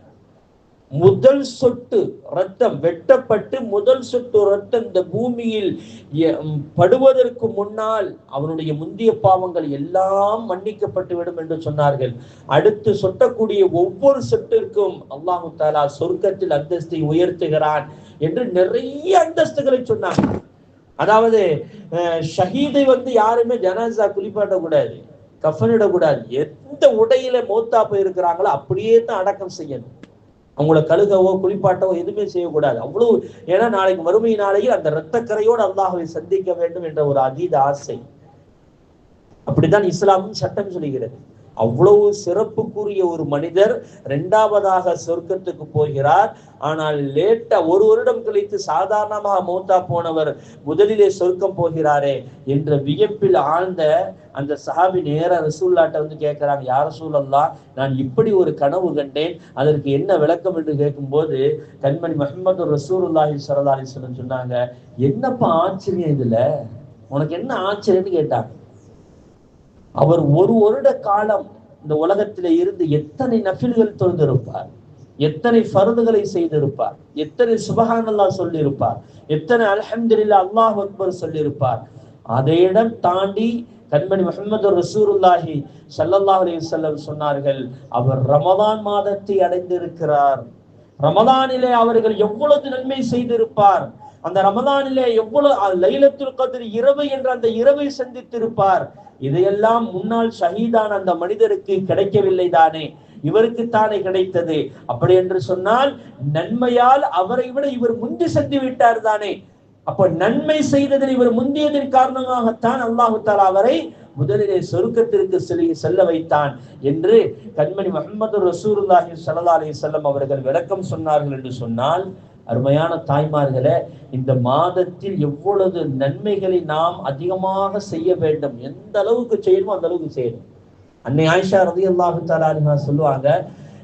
A: முதல் சொட்டு ரத்தம் வெட்டப்பட்டு முதல் சொட்டு ரத்தம் இந்த பூமியில் படுவதற்கு முன்னால் அவனுடைய முந்திய பாவங்கள் எல்லாம் மன்னிக்கப்பட்டு விடும் என்று சொன்னார்கள். அடுத்து சொட்டக்கூடிய ஒவ்வொரு சொட்டிற்கும் அல்லாஹு தஆலா சொர்க்கத்தில் அந்தஸ்தை உயர்த்துகிறான் என்று நிறைய அந்தஸ்துகளை சொன்னாங்க. அதாவது ஷஹீதை யாருமே ஜனாசா குளிப்பாட்டக்கூடாது, கஃனிடக்கூடாது. எந்த உடையில மௌத்தா போயிருக்கிறாங்களோ அப்படியே தான் அடக்கம் செய்யணும். அவங்கள கழுகவோ குளிப்பாட்டவோ எதுவுமே செய்யக்கூடாது. அவ்வளவு, ஏன்னா நாளைக்கு மறுமை நாளையில் அந்த இரத்தக்கரையோடு அல்லாஹ்வை சந்திக்க வேண்டும் என்ற ஒரு அதீத ஆசை. அப்படித்தான் இஸ்லாமும் சட்டம் சொல்கிறது. அவ்வளவு சிறப்புக்குரிய ஒரு மனிதர் இரண்டாவதாக சொர்க்கத்துக்கு போகிறார். ஆனால் லேட்டா ஒரு வருடம் கழித்து சாதாரணமாக மௌத்தா போனவர் முதலிலே சொர்க்கம் போகிறாரே என்ற வியப்பில் ஆழ்ந்த அந்த சஹாபி நேர ரசூலுல்லாஹ்ட்ட கேட்கிறாங்க, யா ரசூலல்லாஹ், நான் இப்படி ஒரு கனவு கண்டேன், அதற்கு என்ன விளக்கம் என்று கேட்கும்போது கண்மணி முஹம்மது ரசூலுல்லாஹி ஸல்லல்லாஹு அலைஹி வஸல்லம் சொன்னாங்க, என்னப்பா ஆச்சரியம் இதுல, உனக்கு என்ன ஆச்சரியம்னு கேட்டாங்க. அவர் ஒரு வருட காலம் இந்த உலகத்திலே இருந்து எத்தனை நஃபில்கள் தொழுந்திருப்பார், எத்தனை ஃபர்துகளை செய்திருப்பார், எத்தனை சுப்ஹானல்லாஹ் சொல்லியிருப்பார், எத்தனை அல்ஹம்துலில்லாஹ் அல்லாஹ் அக்பர் சொல்லியிருப்பார். அதையிடம் தாண்டி கண்மணி முஹம்மது ரசூலுல்லாஹி ஸல்லல்லாஹு அலைஹி வஸல்லம் சொன்னார்கள், அவர் ரமதான் மாதத்தை அடைந்திருக்கிறார். ரமதானிலே அவர்கள் எவ்வளவு நன்மை செய்திருப்பார், அந்த ரமதானிலே எவ்வளவு லைலத்துல் கத்ர் இரவு என்ற அந்த இரவை சந்தித்திருப்பார். இதையெல்லாம் முன்னால் ஷஹீதான அந்த மனிதருக்கு கிடைக்கவில்லை தானே, இவருக்கு தானே கிடைத்தது. அப்படி என்று சொன்னால் நன்மையால் அவரை விட இவர் முந்தி சென்று விட்டார் தானே. அப்ப நன்மை செய்ததில் இவர் முந்தியதன் காரணமாகத்தான் அல்லாஹு தஆலா அவரை முதலிலே சொர்க்கத்திற்கு செல்ல வைத்தான் என்று கண்மணி முஹம்மது ரசூலுல்லாஹி ஸல்லல்லாஹு அலைஹி வஸல்லம் அவர்கள் விளக்கம் சொன்னார்கள் என்று சொன்னால், அருமையான தாய்மார்களே, இந்த மாதத்தில் எவ்வளவு நன்மைகளை நாம் அதிகமாக செய்ய வேண்டும், எந்த அளவுக்கு செய்யணுமோ அந்த அளவுக்கு செய்யணும். அன்னை ஆயிஷா ரலியல்லாஹு தஆலா அன்ஹா சொல்லுவாங்க,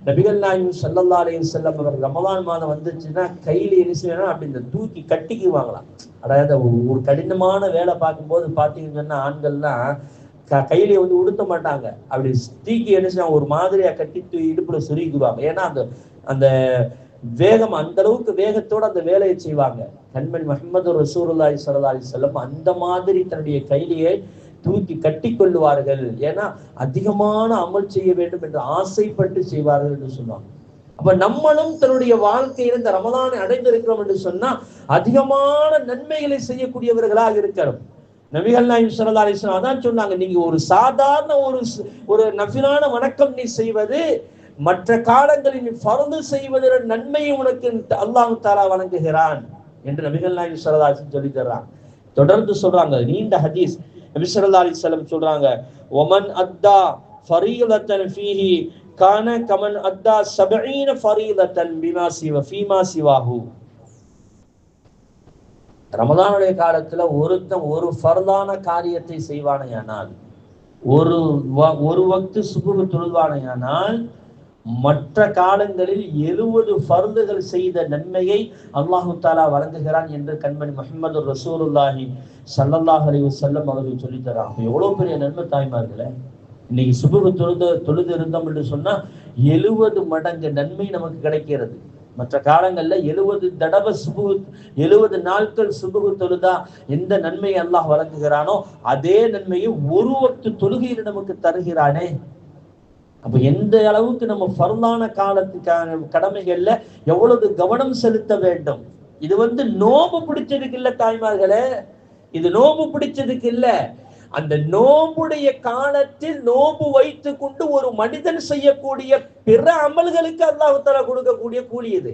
A: நபிகள் நாயகம் ஸல்லல்லாஹு அலைஹி வஸல்லம் அவர் ரமலான் மாதம் வந்துச்சுன்னா கையில எரிசுவேனா அப்படி இந்த தூக்கி கட்டிக்குவாங்களாம். அதாவது ஒரு கடினமான வேலை பார்க்கும்போது பார்த்தீங்கன்னா ஆண்கள்லாம் கையில உடுத்த மாட்டாங்க, அப்படி தூக்கி எரிசுனா ஒரு மாதிரியா கட்டி இடுப்புல சுருக்கிக்குவாங்க. ஏன்னா அந்த வேகம், அந்த அளவுக்கு வேகத்தோட அந்த வேலையை செய்வாங்க. கண்மணி முஹம்மது ரசூலுல்லாஹி ஸல்லல்லாஹு அலைஹி வஸல்லம் அந்த மாதிரி தன்னுடைய கையிலேயே தூக்கி கட்டி கொள்ளுவார்கள். ஏன்னா அதிகமான அமல் செய்ய வேண்டும் என்று ஆசைப்பட்டு செய்வார்கள் என்று சொன்னாங்க. அப்ப நம்மளும் தன்னுடைய வாழ்க்கையில இந்த ரமலானை அடைந்திருக்கிறோம் என்று சொன்னா அதிகமான நன்மைகளை செய்யக்கூடியவர்களாக இருக்கிறோம். நபிகள் நாயகம் ஸல்லல்லாஹு அலைஹி வஸல்லம் அதான் சொன்னாங்க, நீங்க ஒரு சாதாரண ஒரு நஃபிலான வணக்கம் நீ செய்வது மற்ற காலங்களில் ஃபர்து செய்வதற்கு நன்மையை உனக்கு அல்லாஹ் தஆலா வழங்குகிறான் என்று நபிகள் நாயகம் ஸல்லல்லாஹு அலைஹி வஸல்லம் சொல்லி தர்றாங்க. தொடர்ந்து சொல்றாங்க, நீண்ட ஹதீஸ். நபி ஸல்லல்லாஹு அலைஹி வஸல்லம் சொல்றாங்க, ஒமன் அத்தா ஃபரீலத்தன் ஃபீஹி கான கமன் அத்தா 70 ஃபரீலத்தன் பிமா சிவா ஃபீமா சிவாஹு. ரமதானுடைய காலத்துல ஒருத்தன் ஒரு ஃபர்தான காரியத்தை செய்வானையானால், ஒரு வக்து சுபுஹ் தொழுவானையானால் மற்ற காலங்களில் 70 ஃபர்துகள் செய்த நன்மையை அல்லாஹு தஆலா வழங்குகிறான் என்று கண்மணி முஹம்மது ரசூலுல்லாஹி ஸல்லல்லாஹு அலைஹி வஸல்லம் அவர்கள் சொல்லி தராங்க. எவ்வளவு பெரிய நன்மை தாய்மார்களே. இன்னைக்கு சுபுஹ் தொழுது இருந்தோம் என்று சொன்னா 70 மடங்கு நன்மை நமக்கு கிடைக்கிறது. மற்ற காலங்கள்ல 70 தடவை சுபுஹ் 70 நாட்கள் சுபுஹ் தொழுதா எந்த நன்மையை அல்லாஹ் வழங்குகிறானோ அதே நன்மையை ஒரு வக்து தொழுகையில் நமக்கு தருகிறானே. அப்ப எந்த அளவுக்கு நம்ம ஃபர்லான காலத்துக்கான கடமைகள்ல எவ்வளவு கவனம் செலுத்த வேண்டும். இது நோம்பு பிடிச்சதுக்கு இல்ல தாய்மார்களே, இது நோம்பு பிடிச்சதுக்கு இல்ல. அந்த நோம்புடைய காலத்தில் நோம்பு வைத்து கொண்டு ஒரு மனிதன் செய்யக்கூடிய பிற அமல்களுக்கு அல்லாஹ் தஆலா கொடுக்கக்கூடிய கூலி இது.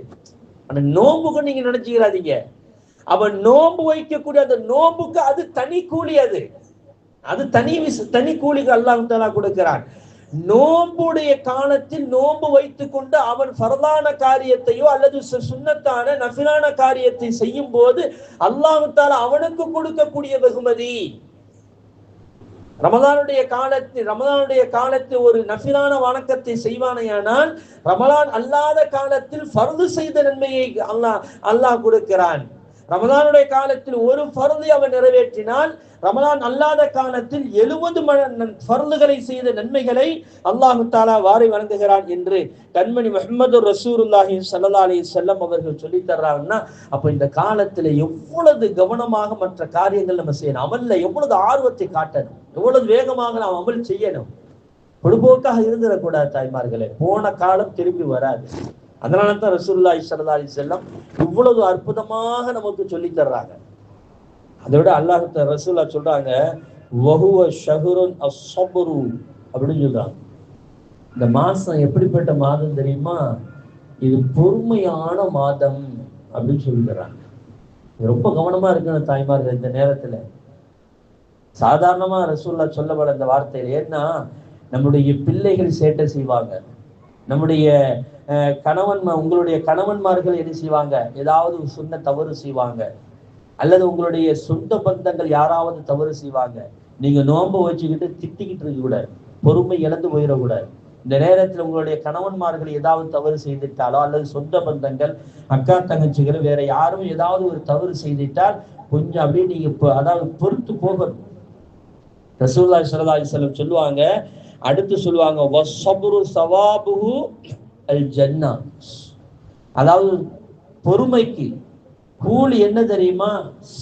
A: அந்த நோம்புக்கு நீங்க நினைச்சுக்கிறாதீங்க, அவன் நோம்பு வைக்கக்கூடிய அந்த நோம்புக்கு அது தனி கூலி, அது தனி கூலிக்கு அல்லாஹ் தஆலா கொடுக்கிறான். நோம்புடைய காலத்தில் நோம்பு வைத்துக் கொண்டு அவன் ஃபர்லான காரியத்தையோ அல்லது சுன்னத்தான நஃபிலான காரியத்தை செய்யும் போது அல்லாஹ் தஆலா அவனுக்கு கொடுக்கக்கூடிய வெகுமதி. ரமலானுடைய காலத்தில் ஒரு நஃபிலான வணக்கத்தை செய்வானேயானால் ரமலான் அல்லாத காலத்தில் ஃபர்து செய்த நன்மையை அல்லாஹ் கொடுக்கிறான். ரமலானுடைய காலத்தில் ஒரு ஃபர்தை அவன் நிறைவேற்றினால் ரமலான் அல்லாத காலத்தில் 70 ஃபர்துகளை செய்த நன்மைகளை அல்லாஹு தஆலா வாரி வழங்குகிறான் என்று கண்மணி முஹம்மது ரசூலுல்லாஹி ஸல்லல்லாஹு அலைஹி வஸல்லம் அவர்கள் சொல்லி தர்றாங்கன்னா, அப்ப இந்த காலத்துல எவ்வளவு கவனமாக மற்ற காரியங்கள் நம்ம செய்யணும், அமல்ல எவ்வளவு ஆர்வத்தை காட்டணும், எவ்வளவு வேகமாக நாம் அமல் செய்யணும். பொடுபோக்காக இருந்துடக்கூடாது தாய்மார்களே. போன காலம் திரும்பி வராது. அதனால தான் ரசூலுல்லாஹி ஸல்லல்லாஹு அலைஹி வஸல்லம் இவ்வளவு அற்புதமாக நமக்கு சொல்லி தர்றாங்க. அதை விட அல்லாஹ் ரசூலுல்லாஹ் சொல்றாங்க, வஹுவ ஷஹ்ருன் அஸ்ஸப்ரு அப்படின்னு சொல்றாங்க. இந்த மாசம் எப்படிப்பட்ட மாதம் தெரியுமா? இது பொறுமையான மாதம் அப்படின்னு சொல்லி தர்றாங்க. ரொம்ப கவனமா இருக்கணும் தாய்மார்கள் இந்த நேரத்துல. சாதாரணமா ரசூலுல்லாஹ் சொல்லப்பட இந்த வார்த்தையில, ஏன்னா நம்முடைய பிள்ளைகள் சேட்டை செய்வாங்க, நம்முடைய உங்களுடைய கணவன்மார்கள் என்ன செய்வாங்க, ஏதாவது சொன்ன தவறு செய்வாங்க, அல்லது உங்களுடைய சொந்த பந்தங்கள் யாராவது தவறு செய்வாங்க. நீங்க நோன்பு வச்சுக்கிட்டு திட்டிக்கிட்டு இருக்க கூடாது, பொறுமை இழந்து போயிடக்கூடாது. இந்த நேரத்தில் உங்களுடைய கணவன்மார்கள் ஏதாவது தவறு செய்துட்டாலோ அல்லது சொந்த பந்தங்கள் அக்கா தங்கச்சிகள் வேற யாரும் ஏதாவது ஒரு தவறு செய்துட்டால் கொஞ்சம் அப்படியே நீங்க அதாவது பொறுத்து போகணும். ரசூலுல்லாஹி ஸல்லல்லாஹு அலைஹி வஸல்லம் சொல்லுவாங்க, அடுத்து சொல்லுவாங்க, வஸ்ஸப்ரு ஸவாபுஹு அல் ஜன்னா. அதாவது பொறுமைக்கு கூலி என்ன தெரியுமா?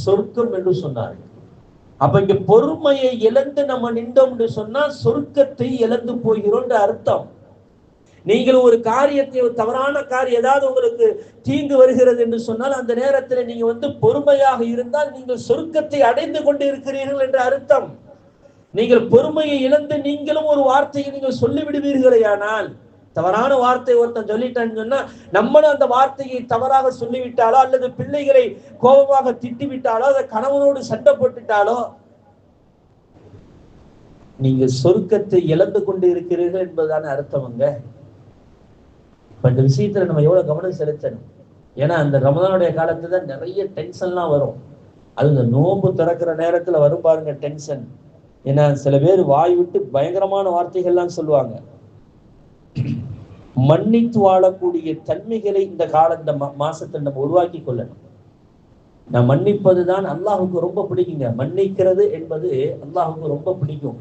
A: சொர்க்கம் என்று சொன்னார். அப்ப இங்க பொறுமையை இழந்து நம்ம நின்றோம் என்று சொன்னா சொர்க்கத்தை இழந்து போகிறோம் அர்த்தம். நீங்கள் ஒரு காரியத்தை, தவறான காரியம் ஏதாவது உங்களுக்கு தீங்கு வருகிறது என்று சொன்னால் அந்த நேரத்தில் நீங்க பொறுமையாக இருந்தால் நீங்கள் சொர்க்கத்தை அடைந்து கொண்டு இருக்கிறீர்கள் என்று அர்த்தம். நீங்கள் பொறுமையை இழந்து நீங்களும் ஒரு வார்த்தையை நீங்கள் சொல்லிவிடுவீர்களே, ஆனால் தவறான வார்த்தை ஒருத்தன் சொல்லிட்டான்னு சொன்னா நம்மளும் அந்த வார்த்தையை தவறாக சொல்லிவிட்டாலோ அல்லது பிள்ளைகளை கோபமாக திட்டிவிட்டாலோ அதை கணவனோடு சண்டை போட்டுட்டாலோ நீங்க சொர்க்கத்தை இழந்து கொண்டு இருக்கிறீர்கள் என்பதுதான அர்த்தம்ங்க. இந்த விஷயத்துல நம்ம எவ்வளவு கவனம் செலுத்தணும். ஏன்னா அந்த ரமலானுடைய காலத்துல தான் நிறைய டென்ஷன்லாம் வரும். அது இந்த நோன்பு திறக்கிற நேரத்துல வரும் பாருங்க டென்ஷன். ஏன்னா சில பேர் வாய் விட்டு பயங்கரமான வார்த்தைகள்லாம் சொல்லுவாங்க. மன்னித்து வாழக்கூடிய தன்மைகளை இந்த மாசத்தை நம்ம உருவாக்கி கொள்ளணும். நான் மன்னிப்பதுதான் அல்லாஹுக்கு ரொம்ப பிடிக்குங்க. மன்னிக்கிறது என்பது அல்லாஹுக்கு ரொம்ப பிடிக்கும்.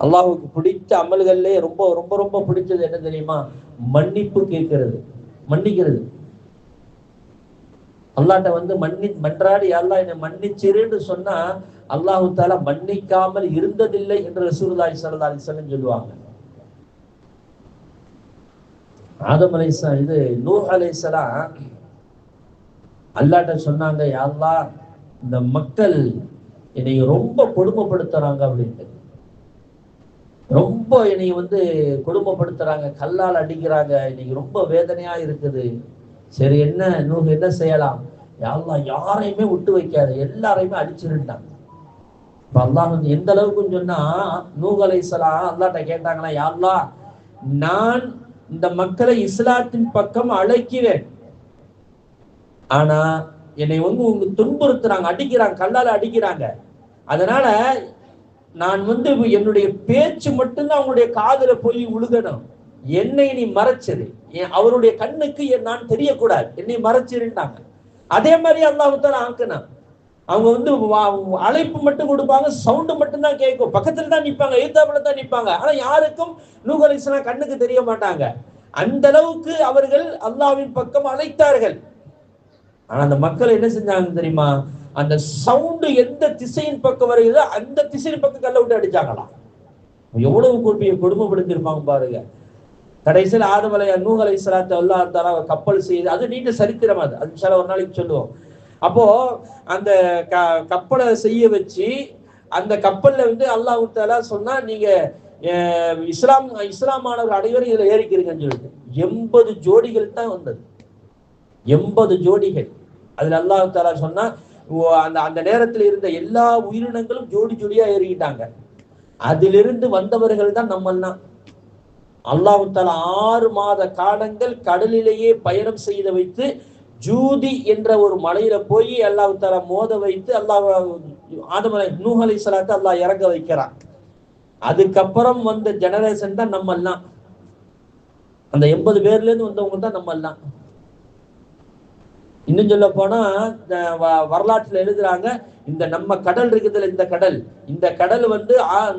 A: அல்லாஹுக்கு பிடித்த அமல்கள்லே ரொம்ப ரொம்ப ரொம்ப பிடிச்சது என்ன தெரியுமா? மன்னிப்பு கேட்கிறது, மன்னிக்கிறது. அல்லாஹ்ட்ட மன்றாடி அல்லாஹ் என்னை மன்னிச்சிருன்னு சொன்னா அல்லாஹு தஆலா மன்னிக்காமல் இருந்ததில்லை என்று ரசூலுல்லாஹி ஸல்லல்லாஹு அலைஹி வஸல்லம் சொல்லுவாங்க. ஆதம் அலைஹிஸ்ஸலாம் நூஹ் அலைஹிஸ்ஸலாம் அல்லாஹ்ட்ட சொன்னாங்க, யா அல்லாஹ் இந்த மக்கள் என்னை ரொம்ப கொடுமைப்படுத்துறாங்க அப்படின்ட்டு. ரொம்ப என்னை கொடுமைப்படுத்துறாங்க, கல்லால் அடிக்கிறாங்க, இன்னைக்கு ரொம்ப வேதனையா இருக்குது. சரி என்ன செய்யலாம்? யா அல்லாஹ் யாரையுமே விட்டு வைக்காத, எல்லாரையுமே அடிச்சிருந்தாங்க. இப்ப அல்லாஹ் எந்த அளவுக்குன்னு சொன்னா நூஹ் அலைஹிஸ்ஸலாம் அல்லாஹ்ட்ட கேட்டாங்களா, யா அல்லாஹ் நான் இந்த மக்களை இஸ்லாத்தின் பக்கம் அழைக்கிறேன், ஆனா என்னை உங்க துன்புறுத்துறாங்க, அடிக்கிறாங்க, கல்லால அடிக்கிறாங்க. அதனால நான் என்னுடைய பேச்சு மட்டும்தான் அவங்களுடைய காதுல போய் உழுகணும், என்னை நீ மறைச்சது, அவருடைய கண்ணுக்கு நான் தெரியக்கூடாது, என்னை மறைச்சிருந்தாங்க. அதே மாதிரி அல்லாஹ் தஆலா ஆக்கணும். அவங்க அழைப்பு மட்டும் கொடுப்பாங்க, சவுண்டு மட்டும் தான் கேட்கும், பக்கத்துல தான் நிற்பாங்க, எதிர்த்தாப்புல தான் நிற்பாங்க. ஆனா யாருக்கும் நூஹ் அலைஹிஸ்ஸலாம் கண்ணுக்கு தெரிய மாட்டாங்க. அந்த அளவுக்கு அவர்கள் அல்லாஹ்வின் பக்கம் அழைத்தார்கள். ஆனா அந்த மக்கள் என்ன செஞ்சாங்க தெரியுமா? அந்த சவுண்டு எந்த திசையின் பக்கம் வருகிறதோ அந்த திசையின் பக்கம் கல்ல விட்டு அடிச்சாங்களாம். எவ்வளவு கொடுமைப்படுத்திருப்பாங்க பாருங்க. கடைசியில் நூஹ் அலைஹிஸ்ஸலாத்தை அல்லாஹ் தஆலா கப்பல் செய்து, அது நீண்ட சரித்திரம், அது இன்ஷா அல்லாஹ் ஒரு நாளைக்கு சொல்லுவோம். அப்போ அந்த கப்பலை செய்ய வச்சு அந்த கப்பல்ல அல்லாஹ் தஆலா சொன்னா, நீங்க இஸ்லாமானவர்கள் அனைவரும் இதுல ஏறிக்கிறீங்கன்னு சொல்லிட்டு 80 ஜோடிகள் தான் வந்தது. 80 ஜோடிகள். அதுல அல்லாஹ் தஆலா சொன்னா, அந்த அந்த நேரத்தில் இருந்த எல்லா உயிரினங்களும் ஜோடி ஜோடியா ஏறிக்கிட்டாங்க. அதிலிருந்து வந்தவர்கள் தான் நம்மெல்லாம். அல்லாஹ் தஆலா 6 மாத காலங்கள் கடலிலேயே பயணம் செய்து வைத்து ஜூதி என்ற ஒரு மலையில போய் அல்லாஹ் தஆலா மோத வைத்து ஆதம் நூஹ் அலைஹிஸ்ஸலாத்தை அல்லாஹ் இறங்க வைக்கிறான். அதுக்கப்புறம் வந்த ஜெனரேஷன் தான் நம்ம எல்லாம். அந்த 80 பேர்ல இருந்து வந்தவங்க தான் நம்ம எல்லாம். இன்னும் சொல்ல போனா வரலாற்றுல எழுதுறாங்க, இந்த நம்ம கடல் இருக்குதுல, இந்த கடல்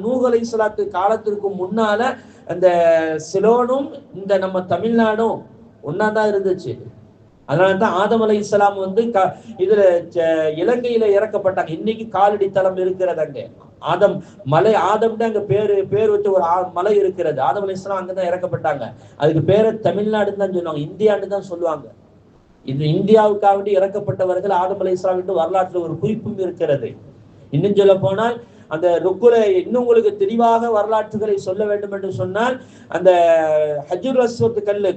A: நூஹ் அலைஹிஸ்ஸலாத்து காலத்திற்கு முன்னால அந்த சிலோனும் இந்த நம்ம தமிழ்நாடும் ஒன்னாதான் இருந்துச்சு. அதனாலதான் ஆதம் அலைஹிஸ்ஸலாம் இதுல இலங்கையில இறக்கப்பட்டாங்க. இன்னைக்கு காலடி தளம் இருக்கிறது அங்க. ஆதம் மலை, ஆதம் அங்க பேர் வச்சு ஒரு மலை இருக்கிறது. ஆதம் அலைஹிஸ்ஸலாம் அங்கதான் இறக்கப்பட்டாங்க. அதுக்கு பேரு தமிழ்நாடுன்னு தான் சொல்லுவாங்க, இந்தியான்னு தான் சொல்லுவாங்க. இது இந்தியாவுக்காக இறக்கப்பட்டவர்கள் ஆதம் அலைஹிஸ்ஸலாம் என்று வரலாற்றுல ஒரு குறிப்பும் இருக்கிறது. இன்னும் சொல்ல போனால் அந்த ருக்குல இன்னும் உங்களுக்கு தெளிவாக வரலாற்றுகளை சொல்ல வேண்டும் என்று சொன்னால், அந்த ஹஜ்ருல் அஸ்வத் கல்லு,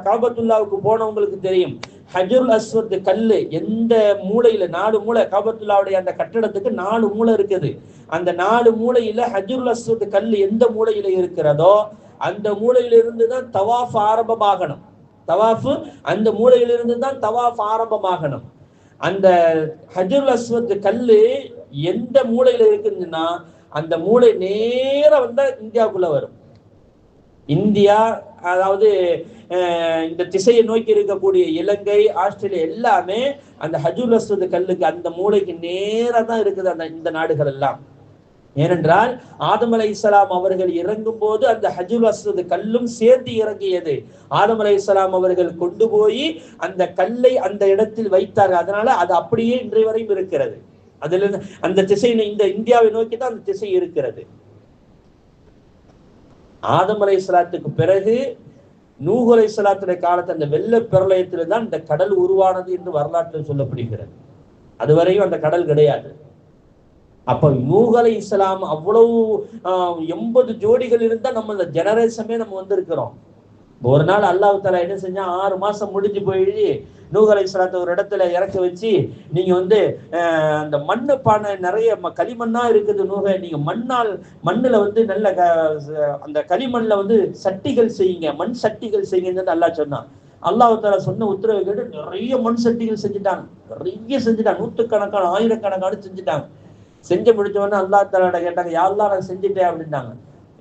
A: காபத்துல்லாவுக்கு போனவங்களுக்கு தெரியும். ஹஜ்ருல் அஸ்வத் கல்லு எந்த மூலையில, 4 மூலை, காபத்துல்லாவுடைய அந்த கட்டடத்துக்கு 4 மூலை இருக்குது. அந்த 4 மூலையில ஹஜ்ருல் அஸ்வத் கல்லு எந்த மூலையில இருக்கிறதோ அந்த மூலையிலிருந்து தான் தவாஃப் ஆரம்பமாகணும். தவாஃபு அந்த மூலையிலிருந்து தான் தவாஃப் ஆரம்பமாகணும். அந்த ஹஜ்ருல் அஸ்வத் கல்லு எந்த மூலையில இருக்குதுன்னா அந்த மூளை நேர இந்தியாவுக்குள்ள வரும். இந்தியா, அதாவது இந்த திசையை நோக்கி இருக்கக்கூடிய இலங்கை, ஆஸ்திரேலியா எல்லாமே அந்த ஹஜ்ருல் அஸ்வத் கல்லுக்கு அந்த மூளைக்கு நேரா தான் இருக்குது அந்த இந்த நாடுகள் எல்லாம். ஏனென்றால் ஆதம் அலைஹிஸ்ஸலாம் அவர்கள் இறங்கும் போது அந்த ஹஜ்ருல் அஸ்வத் கல்லும் சேர்ந்து இறங்கியது. ஆதம் அலைஹிஸ்ஸலாம் அவர்கள் கொண்டு போய் அந்த கல்லை அந்த இடத்தில் வைத்தார்கள். அதனால அது அப்படியே இன்றைய வரையும் இருக்கிறது. அதுல அந்த திசையில இந்த இந்தியாவை நோக்கி தான் அந்த திசை இருக்கிறது. ஆதம் அலைஹிஸ்ஸலாத்துக்கு பிறகு நூஹ் அலைஹிஸ்ஸலாத்துடைய காலத்து அந்த வெள்ள பிரளயத்தில தான் இந்த கடல் உருவானது என்று வரலாற்றில் சொல்லப்படுகிறது. அதுவரையும் அந்த கடல் கிடையாது. அப்ப நூஹ் அலைஹிஸ்ஸலாம் அவ்வளவு 80 ஜோடிகள் இருந்தா நம்ம இந்த ஜெனரேஷனே நம்ம வந்திருக்கிறோம். ஒரு நாள் அல்லாஹ் தஆலா என்ன செஞ்சா, 6 மாசம் முடிஞ்சு போயிடுச்சு. நூஹ் அலைஹிஸ்ஸலாத்தை ஒரு இடத்துல இறக்க வச்சு, நீங்க அந்த மண்ணு பானை நிறைய களிமண்ணா இருக்குது நூஹே, நீங்க மண்ணுல நல்ல அந்த களிமண்ல சட்டிகள் செய்யுங்க, மண் சட்டிகள் செய்யுங்கன்னு அல்லாஹ் சொன்னான். அல்லாஹ் தஆலா சொன்ன உத்தரவை கேட்டு நிறைய மண் சட்டிகள் செஞ்சுட்டாங்க. நிறைய செஞ்சுட்டாங்க, நூற்றுக்கணக்கான ஆயிரக்கணக்கான செஞ்சுட்டாங்க. செஞ்சு முடிச்சவொடனே அல்லாஹ் தஆலா கேட்டாங்க, யா அல்லாஹ் நான் செஞ்சுட்டேன் அப்படின்னாங்க.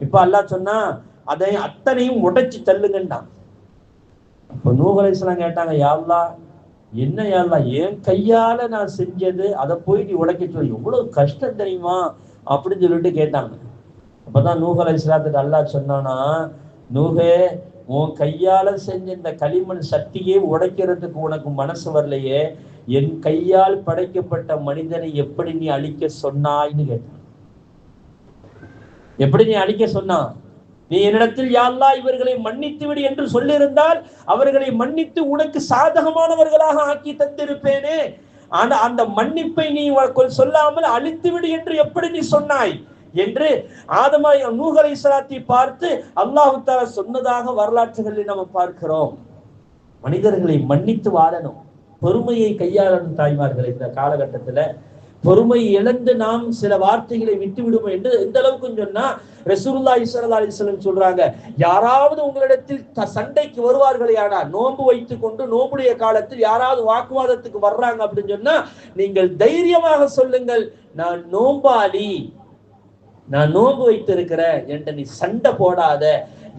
A: இப்ப அல்லாஹ் சொன்னா, அதை அத்தனையும் உடைச்சு தள்ளுங்கன்றான். அப்ப நூஹ் அலைஹிஸ்ஸலாம் கேட்டாங்க, யா அல்லாஹ், என்ன யா அல்லாஹ், என் கையால நான் செஞ்சது அதை போய் நீ உடைக்க சொல்லி எவ்வளவு கஷ்டம் தெரியுமா அப்படின்னு சொல்லிட்டு கேட்டாங்க. அப்பதான் நூஹ் அலைஹிஸ்ஸலாத்துக்கு அல்லாஹ் சொன்னானா, நூஹே, உன் கையால செஞ்ச இந்த களிமண் சட்டியே உடைக்கிறதுக்கு உனக்கு மனசு வரலையே, என் கையால் படைக்கப்பட்ட மனிதனை எப்படி நீ அழிக்க சொன்னாய்ன்னு கேட்டான். எப்படி நீ அழிக்க சொன்னா? நீ என்னிடத்தில் யா அல்லாஹ் இவர்களை மன்னித்து விடு என்று சொல்லியிருந்தால் அவர்களை மன்னித்து உனக்கு சாதகமானவர்களாக ஆக்கி தந்திருப்பேனே. ஆனா அந்த மன்னிப்பை நீ சொல்லாமல் அழித்து விடு என்று எப்படி நீ சொன்னாய் என்று நூஹ் அலைஹிஸ்ஸலாத்தை பார்த்து அல்லாஹ் தஆலா சொன்னதாக வரலாற்றுகளில் நம்ம பார்க்கிறோம். மனிதர்களை மன்னித்து வாழணும், பொறுமையை கையாளணும். தாய்மார்கள், இந்த காலகட்டத்துல பொறுமை இழந்து நாம் சில வார்த்தைகளை விட்டு விடுவோம் என்று எந்த அளவுக்கு சொன்னா, ரசூலுல்லாஹி ஸல்லல்லாஹு அலைஹி வஸல்லம் சொல்றாங்க, யாராவது உங்களிடத்தில் சண்டைக்கு வருவார்களே, ஆனா நோன்பு வைத்துக் கொண்டு நோம்புடைய காலத்தில் யாராவது வாக்குவாதத்துக்கு வர்றாங்க அப்படின்னு சொன்னா, நீங்கள் தைரியமாக சொல்லுங்கள், நான் நோம்பாளி, நான் நோன்பு வைத்திருக்கிறேன் என்று நீ சண்டை போடாத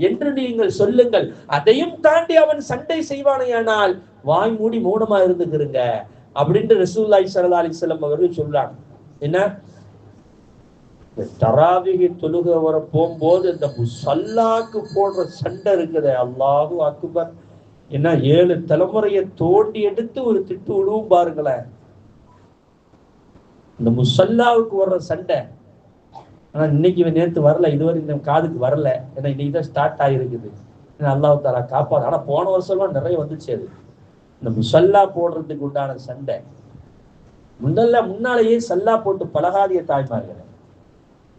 A: என்று நீங்கள் சொல்லுங்கள். அதையும் தாண்டி அவன் சண்டை செய்வானையானால் வாய் மூடி மௌனமா இருந்துக்கிறங்க அப்படின்ட்டு ரசூலுல்லாஹி ஸல்லல்லாஹு அலைஹி வஸல்லம் அவர்கள் சொல்றாங்க. என்ன, தராவிஹ் தொழுகை வர போகும்போது இந்த முஸல்லாக்கு போடுற சண்டை இருக்குது, அல்லாஹு அக்பர். என்ன, 7 தலைமுறையை தோண்டி எடுத்து ஒரு திட்டு விடுவும் பாருங்களேன், இந்த முஸல்லாவுக்கு வர்ற சண்டை. ஆனா இன்னைக்கு நேற்று வரல, இதுவரை இந்த காதுக்கு வரல, ஏன்னா இன்னைக்கு தான் ஸ்டார்ட் ஆகிருக்குது. அல்லாஹ் தஆலா காப்பாது. ஆனா போன வருஷம்லாம் நிறைய வந்துச்சு. அது இந்த முஸல்லா போடுறதுக்கு உண்டான சண்டை. முன்னாலேயே சல்லா போட்டு பழகாதிய தாய்மார்கள்,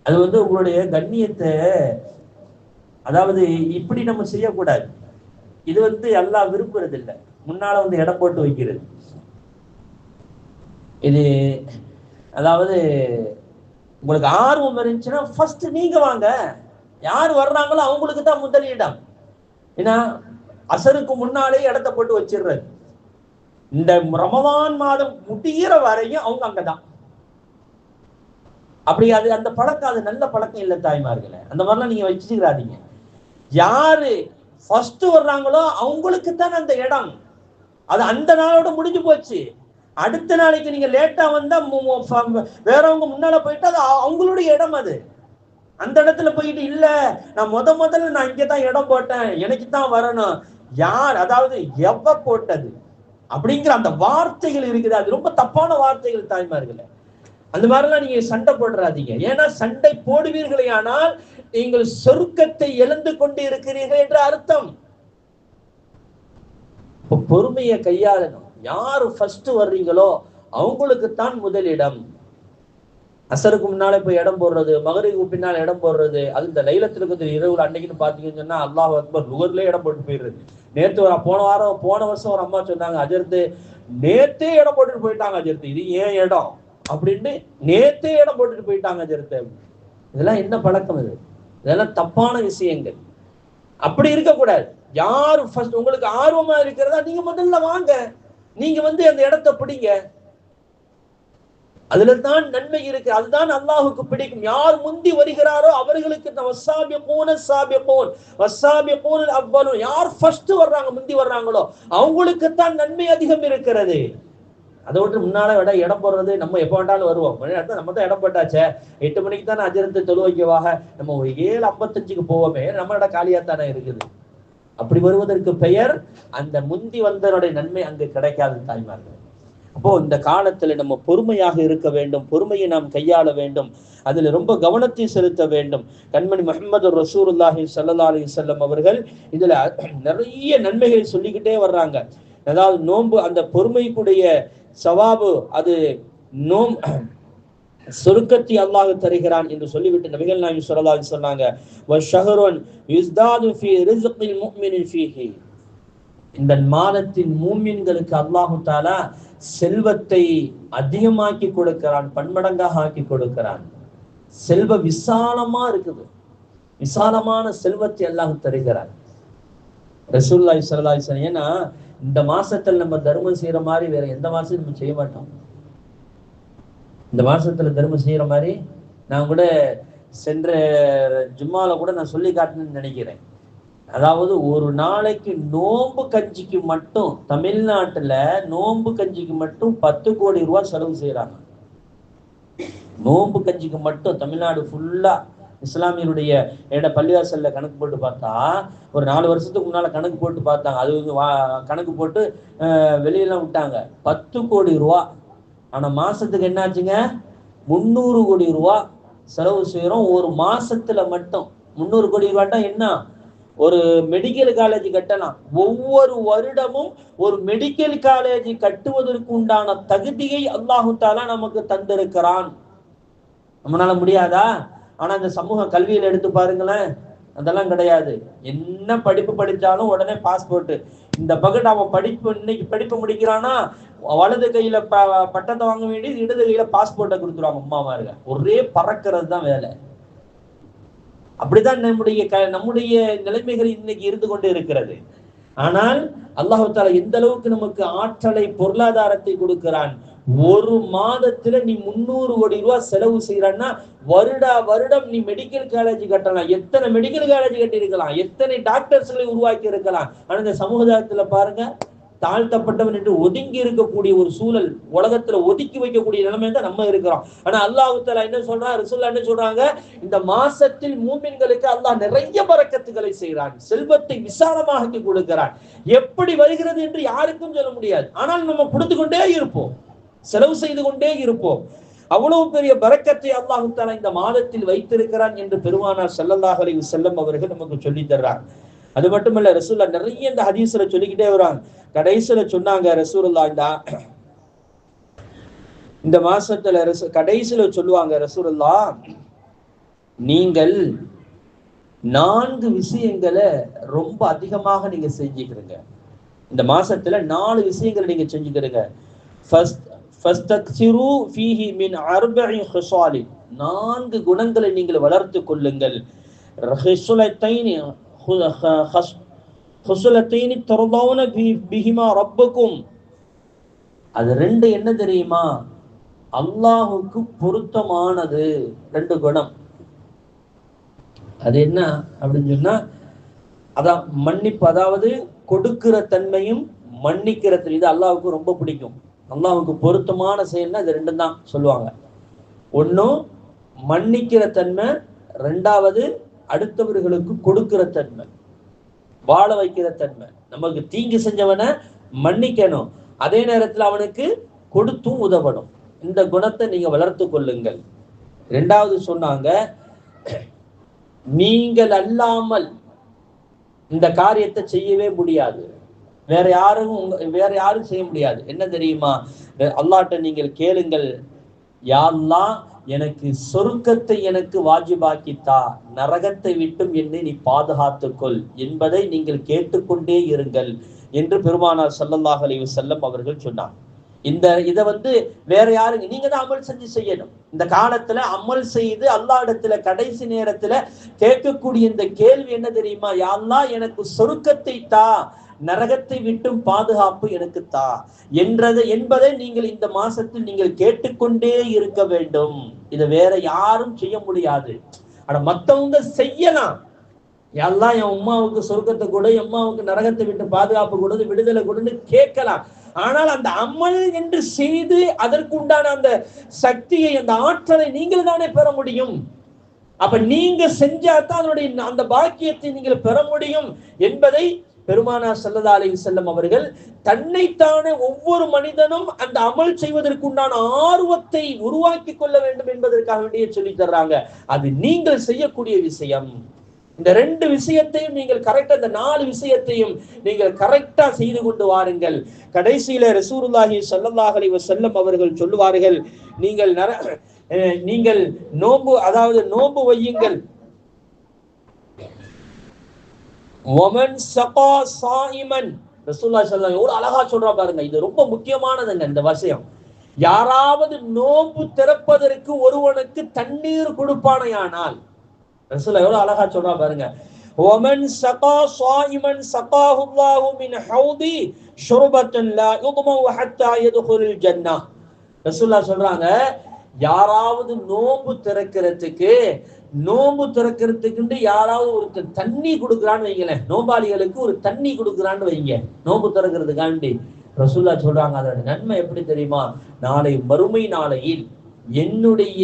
B: அது உங்களுடைய கண்ணியத்தை, அதாவது இப்படி நம்ம செய்யக்கூடாது. இது எல்லாம் விரும்புறது இல்லை. முன்னால இடம் போட்டு வைக்கிறது. இது அதாவது உங்களுக்கு ஆர்வம் இருந்துச்சுன்னா ஃபர்ஸ்ட் நீங்க வாங்க. யார் வர்றாங்களோ அவங்களுக்கு தான் முதலிடம். ஏன்னா அசருக்கு முன்னாலே இடத்த போட்டு வச்சிடுறது. இந்த ரமலான் மாதம் முடிகிற வரையும் அவங்க அங்கதான். அப்படி அது அந்த பழக்கம், அது நல்ல பழக்கம் இல்லை தாய்மார்களே. அந்த மாதிரிலாம் நீங்க வச்சுக்கிறாதீங்க. யாரு ஃபர்ஸ்ட் வர்றாங்களோ அவங்களுக்கு தான் அந்த இடம். அது அந்த நாளோட முடிஞ்சு போச்சு. அடுத்த நாளைக்கு நீங்க லேட்டா வந்தா வேறவங்க முன்னால போயிட்டு அது அவங்களுடைய இடம். அது அந்த இடத்துல போயிட்டு இல்ல நான் முதல்ல நான் இங்கதான் இடம் போட்டேன், எனக்கு தான் வரணும். யார், அதாவது எவ போட்டது அப்படிங்கிற அந்த வார்த்தைகள் இருக்குது. அது ரொம்ப தப்பான வார்த்தைகள் தாய்மார்களே. அந்த மாதிரிலாம் நீங்க சண்டை போடுறாதீங்க. ஏன்னா சண்டை போடுவீர்களே ஆனால் நீங்கள் சொர்க்கத்தை இழந்து கொண்டு இருக்கிறீர்கள் என்ற அர்த்தம். பொறுமையை கையாளணும். யாரு ஃபர்ஸ்ட் வர்றீங்களோ அவங்களுக்கு தான் முதலிடம். அசருக்கு முன்னாலே போய் இடம் போடுறது, மகரிபுக்கு பின்னால் இடம் போடுறது, அது இந்த லைலத்துல் கத்ர் இரவுல அன்னைக்குன்னு பாத்தீங்கன்னு சொன்னா அல்லாஹ் அக்பர் லுகர்லயே இடம் போட்டு போயிடுறது. நேற்று போன வருஷம் ஒரு அம்மா சொன்னாங்க, அஜர்த்து நேத்தே இடம் போட்டுட்டு போயிட்டாங்க அஜர்த்து, இது ஏன் இடம் அப்படின்னு நேத்தே இடம் போட்டுட்டு போயிட்டாங்க அஜர்த்து. இதெல்லாம் என்ன பழக்கம்? இது இதெல்லாம் தப்பான விஷயங்கள். அப்படி இருக்கக்கூடாது. யாரு ஃபர்ஸ்ட் உங்களுக்கு ஆர்வமா இருக்கிறதா நீங்க முதல்ல வாங்க. நீங்க அந்த இடத்தை பிடிங்க. அதுல தான் நன்மை இருக்கு. அதுதான் அல்லாஹுக்கு பிடிக்கும். யார் முந்தி வருகிறாரோ அவர்களுக்கு யார் ஃபர்ஸ்ட் வர்றாங்க, முந்தி வர்றாங்களோ அவங்களுக்கு தான் நன்மை அதிகம் இருக்கிறது. அதை விட்டு முன்னால இடம் போடுறது, நம்ம எப்ப வேண்டாலும் வருவோம். நம்ம தான் இடம் போட்டாச்சே, 8 மணிக்கு தானே அஜரத்து தொழுவைக்குவாக, நம்ம 7:55 போவோமே, நம்ம இடம் காலியா தானே இருக்குது. அப்படி வருவதற்கு பெயர் அந்த முந்தி வந்தவனுடைய நன்மை அங்கு கிடைக்காது தாய்மார்கள். அப்போ இந்த காலத்துல நம்ம பொறுமையாக இருக்க வேண்டும். பொறுமையை நாம் கையாள வேண்டும். அதுல ரொம்ப கவனத்தை செலுத்த வேண்டும். கண்மணி முஹம்மது ரசூலுல்லாஹி ஸல்லல்லாஹு அலைஹி வஸல்லம் அவர்கள் இதுல நிறைய நன்மைகள் சொல்லிக்கிட்டே வர்றாங்க. அதாவது நோன்பு, அந்த பொறுமைக்குடைய சவாபு, அது சொர்க்கத்தை அல்லாஹ் தருகிறான் என்று சொல்லிவிட்டு நபிகள் நாயகம் ஸல்லல்லாஹு அலைஹி சொன்னாங்க, வஷஹருன் யுஸ்தாது ஃபீ ரிஸ்கில் முஃமினின் ஃபீஹி. இந்த மாதத்தின் மூமின்களுக்கு அல்லாஹு தஆலா செல்வத்தை அதிகமாக்கி கொடுக்கிறான், பன்மடங்காக ஆக்கி கொடுக்கிறான். செல்வ விசாலமா இருக்குது. விசாலமான செல்வத்தை அல்லாஹ் தருகிறான். ரசூலுல்லாஹி ஸல்லல்லாஹு அலைஹி வஸல்லம், ஏன்னா இந்த மாசத்துல நம்ம தர்மம் செய்யற மாதிரி வேற எந்த மாசம் நம்ம செய்ய மாட்டோம். இந்த மாசத்துல தர்மம் செய்யற மாதிரி நான் கூட சென்ற ஜும்மால கூட நான் சொல்லி காட்டணும்னு நினைக்கிறேன். அதாவது ஒரு நாளைக்கு நோன்பு கஞ்சிக்கு மட்டும் தமிழ்நாட்டுல நோன்பு கஞ்சிக்கு மட்டும் 10 கோடி ரூபாய் செலவு செய்யறாங்க. நோன்பு கஞ்சிக்கு மட்டும் தமிழ்நாடு ஃபுல்லா இஸ்லாமியருடைய பள்ளிவாசல்ல கணக்கு போட்டு பார்த்தா, ஒரு 4 வருஷத்துக்கு முன்னால கணக்கு போட்டு பார்த்தாங்க. அது கணக்கு போட்டு வெளியெல்லாம் விட்டாங்க. 10 கோடி ரூபா. ஆனா மாசத்துக்கு என்னாச்சுங்க, 300 கோடி ரூபா செலவு செய்யறோம் ஒரு மாசத்துல மட்டும். 300 கோடி ரூபாட்டா என்ன, ஒரு மெடிக்கல் காலேஜ் கட்டலாம். ஒவ்வொரு வருடமும் ஒரு மெடிக்கல் காலேஜ் கட்டுவதற்கு உண்டான தகுதியை அல்லாஹு தஆலா நமக்கு தந்திருக்கிறான். நம்மளால முடியாதா? ஆனா இந்த சமூக கல்வியில எடுத்து பாருங்களேன், அதெல்லாம் கிடையாது. என்ன படிப்பு படிச்சாலும் உடனே பாஸ்போர்ட். இந்த பக்கத்து அவன் இன்னைக்கு படிப்பு முடிக்கிறானா, வலது கையில பட்டத்தை வாங்க வேண்டியது, இடது கையில பாஸ்போர்ட்டை கொடுத்துருவாங்க அம்மாமாருங்க. ஒரே பறக்கிறது தான் வேலை. அப்படிதான் நம்முடைய நிலைமைகள் இன்னைக்கு இருந்து கொண்டு இருக்கிறது. ஆனால் அல்லாஹ் தஆலா எந்த அளவுக்கு நமக்கு ஆற்றலை, பொருளாதாரத்தை கொடுக்கிறான். ஒரு மாதத்துல நீ 300 கோடி ரூபாய் செலவு செய்யறான்னா வருடம் நீ மெடிக்கல் காலேஜ் கட்டலாம். எத்தனை மெடிக்கல் காலேஜ் கட்டி இருக்கலாம், எத்தனை டாக்டர்ஸ்களை உருவாக்கி இருக்கலாம். ஆனா இந்த சமுதாயத்துல பாருங்க, தாழ்த்தப்பட்டவன் என்று ஒதுங்கி இருக்கக்கூடிய ஒரு சூழல், உலகத்துல ஒதுக்கி வைக்கக்கூடிய நிலைமை தான் நம்ம இருக்கிறோம். ஆனா அல்லாஹ் தஆலா என்ன சொல்றான், ரசூலுல்லாஹ் என்ன சொல்றாங்க, இந்த மாசத்தில் மூமின்களுக்கு அல்லாஹ் நிறைய பரக்கத்துகளை செய்கிறான், செல்வத்தை விசாலமாக்கி கொடுக்கிறான். எப்படி வருகிறது என்று யாருக்கும் சொல்ல முடியாது. ஆனால் நம்ம கொடுத்து கொண்டே இருப்போம், செலவு செய்து கொண்டே இருப்போம். அவ்வளவு பெரிய பரக்கத்தை அல்லாஹ் தஆலா இந்த மாதத்தில் வைத்திருக்கிறான் என்று பெருமானார் ஸல்லல்லாஹு அலைஹி வஸல்லம் அவர்கள் நமக்கு சொல்லி தர்றாங்க. அது மட்டுமல்ல, ரசூலுல்லாஹ் நிறைய இந்த ஹதீஸ்ல சொல்லிக்கிட்டே வராங்க. கடைசியில சொன்னாங்க ரசூலுல்லாஹ், இந்த மாசத்துல கடைசியில சொல்லுவாங்க ரசூலுல்லாஹ், நீங்கள் 4 விஷயங்களை ரொம்ப அதிகமாக நீங்க செஞ்சுக்கிறீங்க. இந்த மாசத்துல 4 விஷயங்களை நீங்க செஞ்சுக்கிறீங்க. ஃபஸ்தக்சிரு ஃபீஹி மின் 4 ஹிஸால், 4 குணங்களை நீங்கள் வளர்த்து கொள்ளுங்கள். ஹுஸ்லத்தைனி தர்தௌன பிஹிமா ரப்பக்கும், அது 2 என்ன தெரியுமா? அல்லாஹுக்கு பொருத்தமானது 2 குணம். அது என்ன அப்படின்னு சொன்னா, அதான் மன்னிப்பு, அதாவது கொடுக்கிற தன்மையும் மன்னிக்கிற தன்மை. இது அல்லாஹுக்கு ரொம்ப பிடிக்கும். அல்லாஹுக்கு பொருத்தமான செயல்னா இது 2 தான் சொல்லுவாங்க. ஒன்னும் மன்னிக்கிற தன்மை, 2வது அடுத்தவர்களுக்கு கொடுக்கிற தன்மை, வாழ வைக்கிற தன்மை. நமக்கு தீங்கு செஞ்சவனை மன்னிக்கணும், அதே நேரத்தில் அவனுக்கு கொடுத்தும் உதவணும். இந்த குணத்தை நீங்க வளர்த்து கொள்ளுங்கள். 2வது சொன்னாங்க, நீங்கள் அல்லாமல் இந்த காரியத்தை செய்யவே முடியாது. வேற யாரும் செய்ய முடியாது. என்ன தெரியுமா? அல்லாஹ்ட்ட நீங்கள் கேளுங்கள், யா அல்லாஹ் எனக்கு சொர்க்கத்தை எனக்கு வாஜிபாக்கித்தா, நரகத்தை விட்டும் என்னை நீ பாதுகாத்துக்கொள் என்பதை நீங்கள் கேட்டுக்கொண்டே இருங்கள் என்று பெருமானார் ஸல்லல்லாஹு அலைஹி வஸல்லம் அவர்கள் சொன்னார். இதை வேற யாருங்க, நீங்க தான் அமல் செஞ்சு செய்யணும். இந்த காலத்துல அமல் செய்து அல்லாஹ் இடத்துல கடைசி நேரத்துல கேட்கக்கூடிய இந்த கேள்வி என்ன தெரியுமா? யா அல்லாஹ் எனக்கு சொர்க்கத்தை தா, நரகத்தை விட்டும் பாதுகாப்பு எனக்கு தா என்பதை நீங்கள் இந்த மாசத்தில் நீங்கள் கேட்டுக்கொண்டே இருக்க வேண்டும். இதை வேற யாரும் செய்ய முடியாது. ஆனா மத்தவங்க செய்யலாம். எல்லாம் என் உம்மாவுக்கு சொர்க்கத்தை கூட, எம்மாவுக்கு நரகத்தை விட்டு பாதுகாப்பு கொடுத்து விடுதலை கொடுன்னு கேட்கலாம். ஆனால் அந்த அமல் என்று செய்து அதற்குண்டான அந்த சக்தியை, அந்த ஆற்றலை நீங்கள் தானே பெற முடியும். அப்ப நீங்க செஞ்சாதான் அதனுடைய அந்த பாக்கியத்தை நீங்கள் பெற முடியும் என்பதை பெருமானார் ஸல்லல்லாஹு அலைஹி வஸல்லம் அவர்கள் தன்னைத்தானே ஒவ்வொரு மனிதனும் அந்த அமல் செய்வதற்குண்டான ஆர்வத்தை உருவாக்கி கொள்ள வேண்டும் என்பதற்காக வேண்டிய சொல்லி தர்றாங்க. அது நீங்கள் செய்யக்கூடிய விஷயம். இந்த 2 விஷயத்தையும் நீங்கள் கரெக்டா, இந்த 4 விஷயத்தையும் நீங்கள் கரெக்டா செய்து கொண்டு வாருங்கள். கடைசியில ரசூலுல்லாஹி ஸல்லல்லாஹு அலைஹி வஸல்லம் அவர்கள் சொல்லுவார்கள், நீங்கள் நோன்பு, அதாவது நோன்பு வையுங்கள். வமன் ஸகா ஸாயிமன், ரசூலுல்லாஹி ஸல்லல்லாஹு அலைஹி எவ்வளவு அழகா சொல்றா பாருங்க. இது ரொம்ப முக்கியமானதுங்க இந்த விஷயம். யாராவது நோன்பு திறப்பதற்கு ஒருவனுக்கு தண்ணீர் கொடுப்பானையானால், ரசூலுல்லாஹி எவ்வளவு அழகா சொல்றா பாருங்க. வமன் ஸகா ஸாயிமன் ஸகாஹு அல்லாஹு மின் ஹௌதி ஷுர்பத்தன் லா யுத்மஉ ஹத்தா யதுகுல் ஜன்னah. ரசூலுல்லாஹி சொல்றாங்க, யாராவது நோன்பு திறக்கிறதுக்கு யாராவது ஒரு தண்ணி கொடுக்குறான்னு வைங்களேன், நோம்பாளிகளுக்கு ஒரு தண்ணி கொடுக்குறான்னு வைங்க, நோன்பு திறக்கிறதுக்காண்டி. ரசூலுல்லாஹி சொல்றாங்க, அதோட நன்மை எப்படி தெரியுமா? நாளை மறுமை நாளையில் என்னுடைய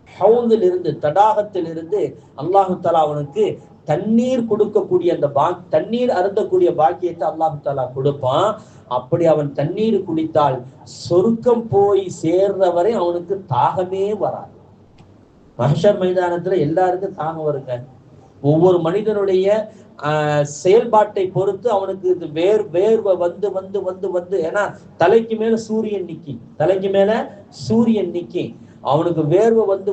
B: ஹவுதில் இருந்து, தடாகத்தில் இருந்து அல்லாஹு தஆலா அவனுக்கு தண்ணீர் கொடுக்கக்கூடிய அந்த தண்ணீர் அருந்தக்கூடிய பாக்கியத்தை அல்லாஹு தஆலா கொடுப்பான். அப்படி அவன் தண்ணீர் குடித்தால் சொர்க்கம் போய் சேர்றவரை அவனுக்கு தாகமே வராது. மஹ்ஷர் மைதானத்துல எல்லாருக்கும் தாகம் வருங்க. ஒவ்வொரு மனிதனுடைய செயல்பாட்டை பொறுத்து அவனுக்கு இது வேர்வை வந்து ஏன்னா தலைக்கு மேல சூரியன் நிக்கி அவனுக்கு வேர்வை வந்து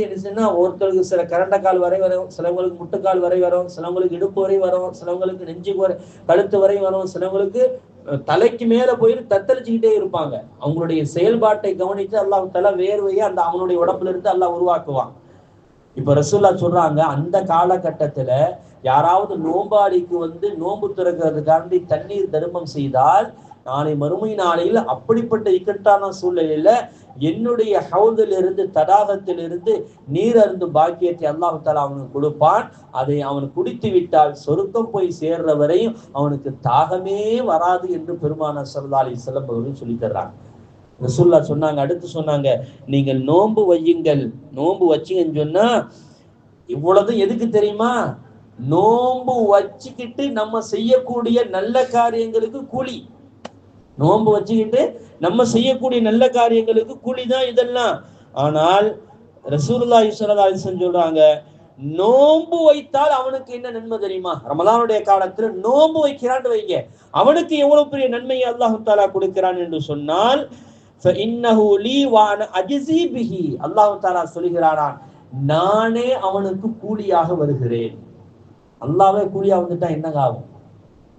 B: என்ன செய்யணும்னா, ஒருத்தருக்கு சில கரண்டக்கால் வரை வரும், சிலவங்களுக்கு முட்டுக்கால் வரை வரும், சிலவங்களுக்கு இடுப்பு வரை வரும், சிலவங்களுக்கு நெஞ்சு கழுத்து வரை வரும், சிலவங்களுக்கு தலைக்கு மேல போயிட்டு தத்தளிச்சுக்கிட்டே இருப்பாங்க. அவங்களுடைய செயல்பாட்டை கவனித்து அல்லாஹ் தஆலா வேர்வையை அந்த அவனுடைய உடம்புல இருந்து அல்லாஹ் உருவாக்குவான். இப்ப ரசூலுல்லாஹ் சொல்றாங்க, அந்த காலகட்டத்துல யாராவது நோம்பாளிக்கு நோன்பு திறக்கிறதுக்காண்டி தண்ணீர் தர்மம் செய்தால், நாளை மறுமை நாளையில் அப்படிப்பட்ட இக்கட்டான சூழ்நிலையில என்னுடைய ஹவுதில் இருந்து, தடாகத்தில் இருந்து நீர் அருந்தும் பாக்கியத்தை அல்லாஹ் தஆலா அவனுக்கு கொடுப்பான். அதை அவன் குடித்து விட்டால் சொர்க்கம் போய் சேர்ற வரையும் அவனுக்கு தாகமே வராது என்று பெருமானார் ஸல்லல்லாஹு அலைஹி வஸல்லம் அவர்கள் சொல்லி தர்றாங்க. ரசூலுல்லாஹ் சொன்னாங்க, அடுத்து சொன்னாங்க, நீங்கள் நோன்பு வையுங்கள். நோன்பு வச்சிங்கன்னு சொன்னா இவ்வளவு எதுக்கு தெரியுமா? நோன்பு வச்சுக்கிட்டு நம்ம செய்யக்கூடிய நல்ல காரியங்களுக்கு கூலி. நோன்பு வச்சுக்கிட்டு நம்ம செய்யக்கூடிய நல்ல காரியங்களுக்கு கூலிதான் இதெல்லாம். ஆனால் ரசூலுல்லாஹி ஸல்லல்லாஹு அலைஹி வஸல்லம் சொல்றாங்க, நோன்பு வைத்தால் அவனுக்கு என்ன நன்மை தெரியுமா? ரமலானுடைய காலத்துல நோன்பு வைக்கிறான்னு வைங்க, அவனுக்கு எவ்வளவு பெரிய நன்மையை அல்லாஹ் தஆலா கொடுக்கிறான் என்று சொன்னால், ஃபஇன்னஹு லீ வ அன அஜ்ஸி பிஹி, அல்லாஹ் தஆலா சொல்கிறாராம், நானே அவனுக்கு கூலியாக வருகிறேன். அல்லாவே கூலியா வந்துட்டா என்ன ஆகும்?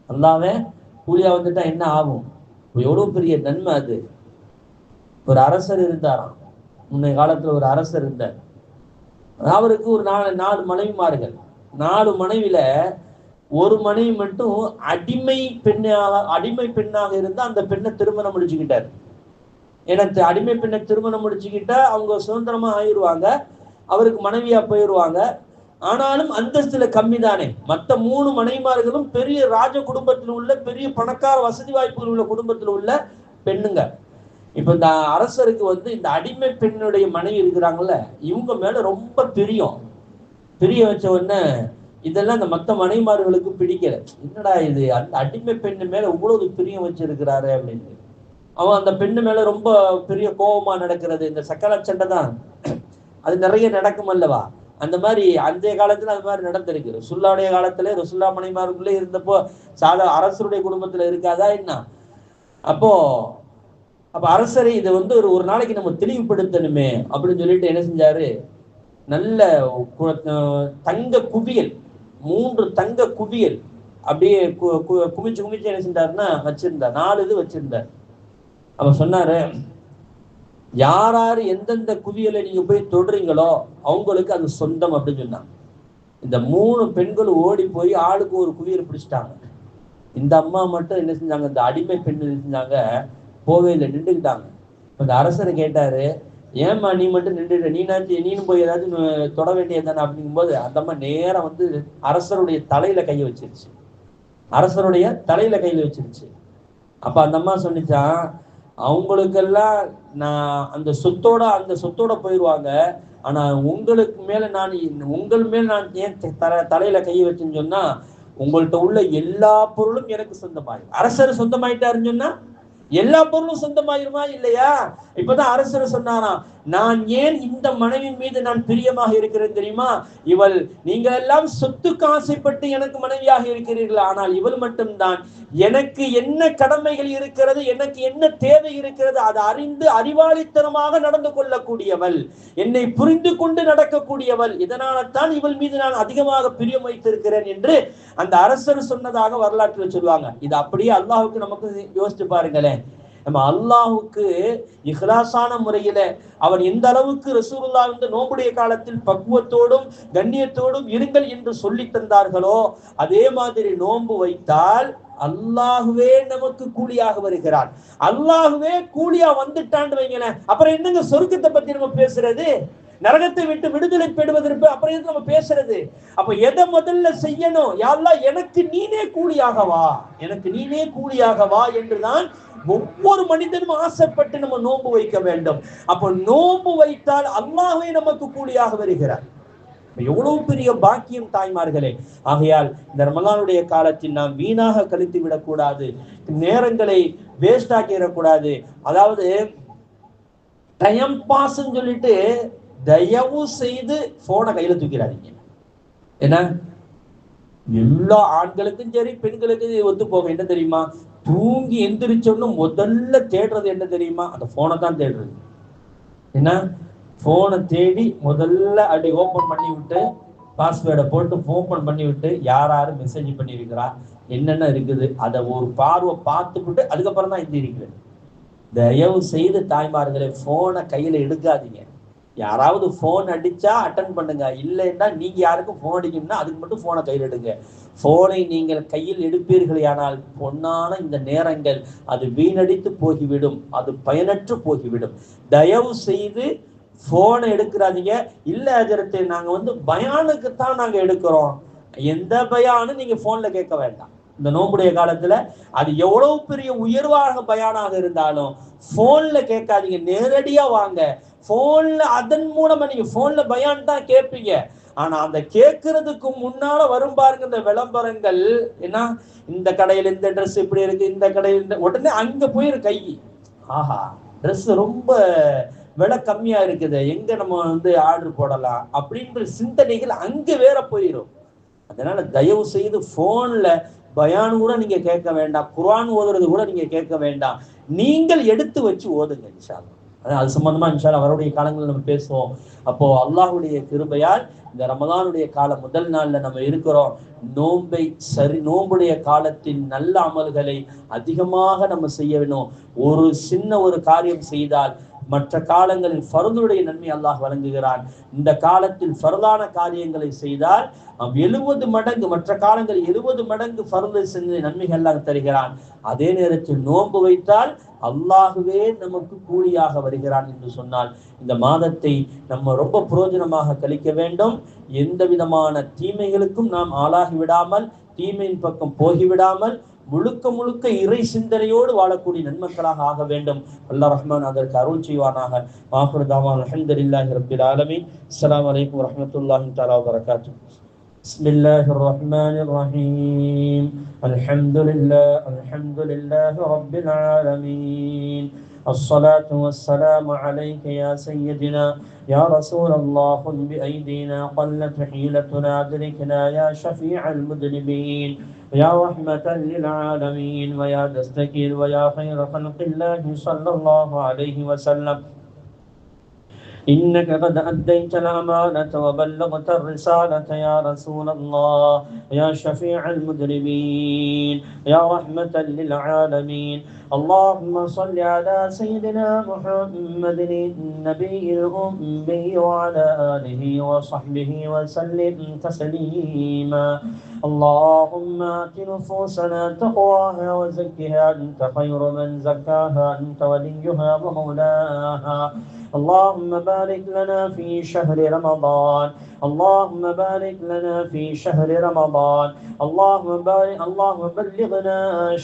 B: அல்லாவே கூலியா வந்துட்டா என்ன ஆகும்? எவ்வளவு பெரிய நன்மை அது. ஒரு அரசர் இருந்தாராம், முன்னைய காலத்துல ஒரு அரசர் இருந்தார். அவருக்கு ஒரு 4 மனைவிமார்கள். 4 மனைவில ஒரு மனைவி மட்டும் அடிமை பெண்ணாக இருந்தா அந்த பெண்ணை திருமணம் முடிச்சுக்கிட்டார். எனக்கு அடிமை பெண்ணை திருமணம் முடிச்சுக்கிட்டா அவங்க சுதந்திரமா ஆயிடுவாங்க, அவருக்கு மனைவியா போயிடுவாங்க. ஆனாலும் அந்தஸ்துல கம்மி தானே. மற்ற 3 மனைவிமார்களும் பெரிய ராஜ குடும்பத்தில் உள்ள, பெரிய பணக்கார வசதி வாய்ப்புகள் உள்ள குடும்பத்தில் உள்ள பெண்ணுங்க. இப்ப இந்த அரசருக்கு இந்த அடிமை பெண்ணுடைய மனைவி இருக்கிறாங்கல்ல, இவங்க மேல ரொம்ப பிரிய வச்ச உடனே இதெல்லாம் அந்த மற்ற மனைவிமார்களுக்கு பிடிக்கல. என்னடா இது, அந்த அடிமை பெண்ணு மேல இவ்வளவு பிரியம் வச்சிருக்கிறாரு அப்படின்னு. அவன் அந்த பெண்ணு மேல ரொம்ப பெரிய கோபமா நடக்கிறது. இந்த சக்கர சண்டை தான் அது நிறைய நடக்கும் அல்லவா. அந்த மாதிரி அந்த காலத்துல அது மாதிரி நடந்திருக்கு. ரசூலுல்லாஹ்வுடைய காலத்துல ரசூலுல்லாஹ் மனைவிமாருக்குள்ளே இருந்தப்போ அரசருடைய குடும்பத்துல இருக்காதா என்ன? அப்போ அரசரை இதை ஒரு நாளைக்கு நம்ம தெளிவுபடுத்தணுமே அப்படின்னு சொல்லிட்டு என்ன செஞ்சாரு, நல்ல தங்க குவியல், 3 தங்க குவியல் அப்படியே குமிச்சு என்ன செஞ்சாருன்னா வச்சிருந்தார். 4 இது வச்சிருந்தார். அவ சொன்னாரு, யாராரு எந்தெந்த குவியலை நீங்க போய் தொடுறீங்களோ அவங்களுக்கு அது சொந்தம் அப்படின்னு சொன்னாங்க. இந்த 3 பெண்களும் ஓடி போய் ஆளுக்கு ஒரு குவியல் பிடிச்சிட்டாங்க. இந்த அம்மா மட்டும் என்ன செஞ்சாங்க, இந்த அடிமை பெண் என்ன செஞ்சாங்க, போவே இல்லை, நின்றுக்கிட்டாங்க. அந்த அரசரை கேட்டாரு, ஏம்மா நீ மட்டும் நின்றுட்ட, நீனும் போய் ஏதாச்சும் தொட வேண்டியது தானே அப்படிங்கும்போது அந்த அம்மா நேரம் அரசருடைய தலையில கையை வச்சிருச்சு. அப்ப அந்த அம்மா சொன்னிச்சான், அவங்களுக்கெல்லாம் நான் அந்த சொத்தோட போயிடுவாங்க, ஆனா உங்களுக்கு மேல உங்கள் மேல் நான் ஏன் தலையில கையை வச்சுன்னு சொன்னா, உங்கள்கிட்ட உள்ள எல்லா பொருளும் எனக்கு சொந்தமாயிரும். அரசர் சொந்தமாயிட்டாருன்னு சொன்னா எல்லா பொருளும் சொந்தமாயிருமா இல்லையா? இப்பதான் அரசர் சொன்னாராம், நான் ஏன் இந்த மனைவி மீது நான் பிரியமாக இருக்கிறேன் தெரியுமா? இவள், நீங்கள் எல்லாம் சொத்துக்கு ஆசைப்பட்டு எனக்கு மனைவியாக இருக்கிறீர்கள், ஆனால் இவள் மட்டும்தான் எனக்கு என்ன கடமைகள் இருக்கிறது, எனக்கு என்ன தேவை இருக்கிறது அதை அறிந்து அறிவாளித்தனமாக நடந்து கொள்ளக்கூடியவள், என்னை புரிந்து கொண்டு நடக்கக்கூடியவள், இதனால்தான் இவள் மீது நான் அதிகமாக பிரியம் வைத்திருக்கிறேன் என்று அந்த அரசர் சொன்னதாக வரலாற்றில் சொல்லுவாங்க. இது அப்படியே அல்லாஹுக்கு நமக்கு யோசிச்சு பாருங்களேன். நம்ம அல்லாஹுக்கு இஹ்லாசான முறையில அவன் எந்த அளவுக்கு ரசூலுல்லாஹ் நோம்புடைய காலத்தில் பக்குவத்தோடும் கண்ணியத்தோடும் இருங்கள் என்று சொல்லி தந்தார்களோ, அதே மாதிரி நோன்பு வைத்தால் அல்லாஹுவே நமக்கு கூலியாக வருகிறான். அல்லாஹுவே கூலியா வந்துட்டான்னு வைங்களேன், அப்புறம் என்னங்க சொர்க்கத்தை பத்தி நம்ம பேசுறது? நரகத்தை விட்டு விடுதலை பெறுவதற்கு அப்புறம் எது நம்ம பேசுறது? அப்ப எதை முதல்ல செய்யணும்? யா அல்லாஹ் எனக்கு நீனே கூலியாக வா என்றுதான் ஒவ்வொரு மனிதனும் ஆசைப்பட்டு நம்ம நோன்பு வைக்க வேண்டும். அப்ப நோன்பு வைத்தால் அல்லாஹ்வே நமக்கு கூலியாக வருகிறார். எவ்வளவு பெரிய பாக்கியம் தாய்மார்களே. ஆகையால் இந்த ரமலானுடைய காலத்தில் நாம் வீணாக கழித்து விடக்கூடாது, நேரங்களை வேஸ்ட் ஆக்கிடக்கூடாது. அதாவது டைம் பாஸ் சொல்லிட்டு தயவு செய்து போனை கையில தூக்கிறாதீங்க. ஏன்னா எல்லா ஆண்களுக்கும் சரி பெண்களுக்கும் ஒத்து போக என்ன தெரியுமா, தூங்கி எந்திரிச்சோன்னு முதல்ல தேடுறது என்ன தெரியுமா, அந்த போனை தான் தேடுறது. ஏன்னா போனை தேடி முதல்ல அப்படி ஓபன் பண்ணி விட்டு பாஸ்வேர்டை போட்டு ஓபன் பண்ணி விட்டு யாராரு மெசேஜ் பண்ணியிருக்கிறா, என்னென்ன இருக்குது அதை ஒரு பார்வை பார்த்துக்கிட்டு அதுக்கப்புறம் தான் எந்திரிக்கிறது. தயவு செய்து தாய்மார்களை போனை கையில எடுக்காதீங்க. யாராவது போன் அடிச்சா அட்டன் பண்ணுங்க, இல்லைன்னா நீங்க யாருக்கும் போன் அடிக்கணும்னா அதுக்கு மட்டும் போனை கையில் எடுங்க. போனை நீங்கள் கையில் எடுப்பீர்கள் ஆனால் பொன்னான இந்த நேரங்கள் அது வீணடித்து போகிவிடும், அது பயனற்று போகிவிடும். தயவு செய்து போனை எடுக்கிறாதீங்க. இல்ல ஹஜரத், நாங்க பயானுக்குத்தான் நாங்க எடுக்கிறோம், எந்த பயானும் நீங்க போன்ல கேட்க வேண்டாம். இந்த நோம்புடைய காலத்துல அது எவ்வளவு பெரிய உயர்வாக பயானாக இருந்தாலும் போன்ல கேட்காதீங்க, நேரடியா வாங்க. போன்ல அதன் மூலமா நீங்க போன்ல பயான் தான் கேட்பீங்க, ஆனா அந்த கேட்கறதுக்கு முன்னால வரும் பாருங்க இந்த விளம்பரங்கள். ஏன்னா இந்த கடையில இந்த ட்ரெஸ் இப்படி இருக்கு, இந்த கடையில உடனே அங்க போயிரு கை, ஆஹா ட்ரெஸ் ரொம்ப விலை கம்மியா இருக்குது, எங்க நம்ம ஆர்டர் போடலாம் அப்படின்ற சிந்தனைகள் அங்க வேற போயிடும். அதனால தயவு செய்து போன்ல பயான் கூட நீங்க கேட்க வேண்டாம், குர்ஆன் ஓதுறது கூட நீங்க கேட்க வேண்டாம். நீங்கள் எடுத்து வச்சு ஓதுங்க இன்ஷா அல்லாஹ். அது சம்பந்தமா இன்ஷா அல்லாஹ் அவருடைய காலங்களில் நம்ம பேசுவோம். அப்போ அல்லாஹ்வுடைய கிருபையால் இந்த ரமலானுடைய காலம் முதல் நாள்ல நம்ம இருக்கிறோம். நோம்புடைய காலத்தின் நல்ல அமல்களை அதிகமாக நம்ம செய்ய வேணும். ஒரு காரியம் செய்தால் மற்ற காலங்களில் ஃபர்துடைய நன்மை அல்லாஹ் வழங்குகிறான். இந்த காலத்தில் ஃபர்தான காரியங்களை செய்தால் 70 மடங்கு, மற்ற காலங்கள் 70 மடங்கு ஃபர்து செஞ்ச நன்மைகள் அல்லாஹ் தருகிறான். அதே நேரத்தில் நோன்பு வைத்தால் அல்லாஹுவே நமக்கு கூலியாக வருகிறான் என்று சொன்னால் இந்த மாதத்தை நம்ம ரொம்ப பிரயோஜனமாக கழிக்க வேண்டும். எந்த விதமான தீமைகளுக்கும் நாம் ஆளாகி விடாமல், தீமையின் பக்கம் போகிவிடாமல், முழுக்க முழுக்க இறை சிந்தனையோடு வாழக்கூடிய நன்மக்களாக ஆக வேண்டும். அல்லாஹ் ரஹ்மான் அதற்கு அருள் செய்வானாக. ஆஃபிரு தாவானா அல்ஹம்துலில்லாஹி ரப்பில் ஆலமீன். அஸ்ஸலாமு அலைக்கும் வரஹ்மத்துல்லாஹி தஆலா வ பரகாத்துஹு. பிஸ்மில்லாஹிர் ரஹ்மானிர் ரஹீம். அல்ஹம்துலில்லாஹி ரப்பில் ஆலமீன். الصلاة والسلام عليك يا سيدنا يا رسول الله. خذ بأيدينا قلت حيلتنا أدركنا يا شفيع المذنبين يا رحمة للعالمين ويا دستكير ويا خير خلق الله صلى الله عليه وسلم. إنك قد أديت الأمانة وبلغت الرسالة يا رسول الله يا شفيع المذنبين يا رحمة للعالمين. اللهم صل على سيدنا محمد النبي الأمي وعلى آله وصحبه وسلم تسليما. اللهم آت نفوسنا تقواها وزكها أنت خير من زكاها أنت وليها ومولاها. اللهم بارك لنا في شهر رمضان. اللهم بارك لنا في شهر رمضان. اللهم بلغنا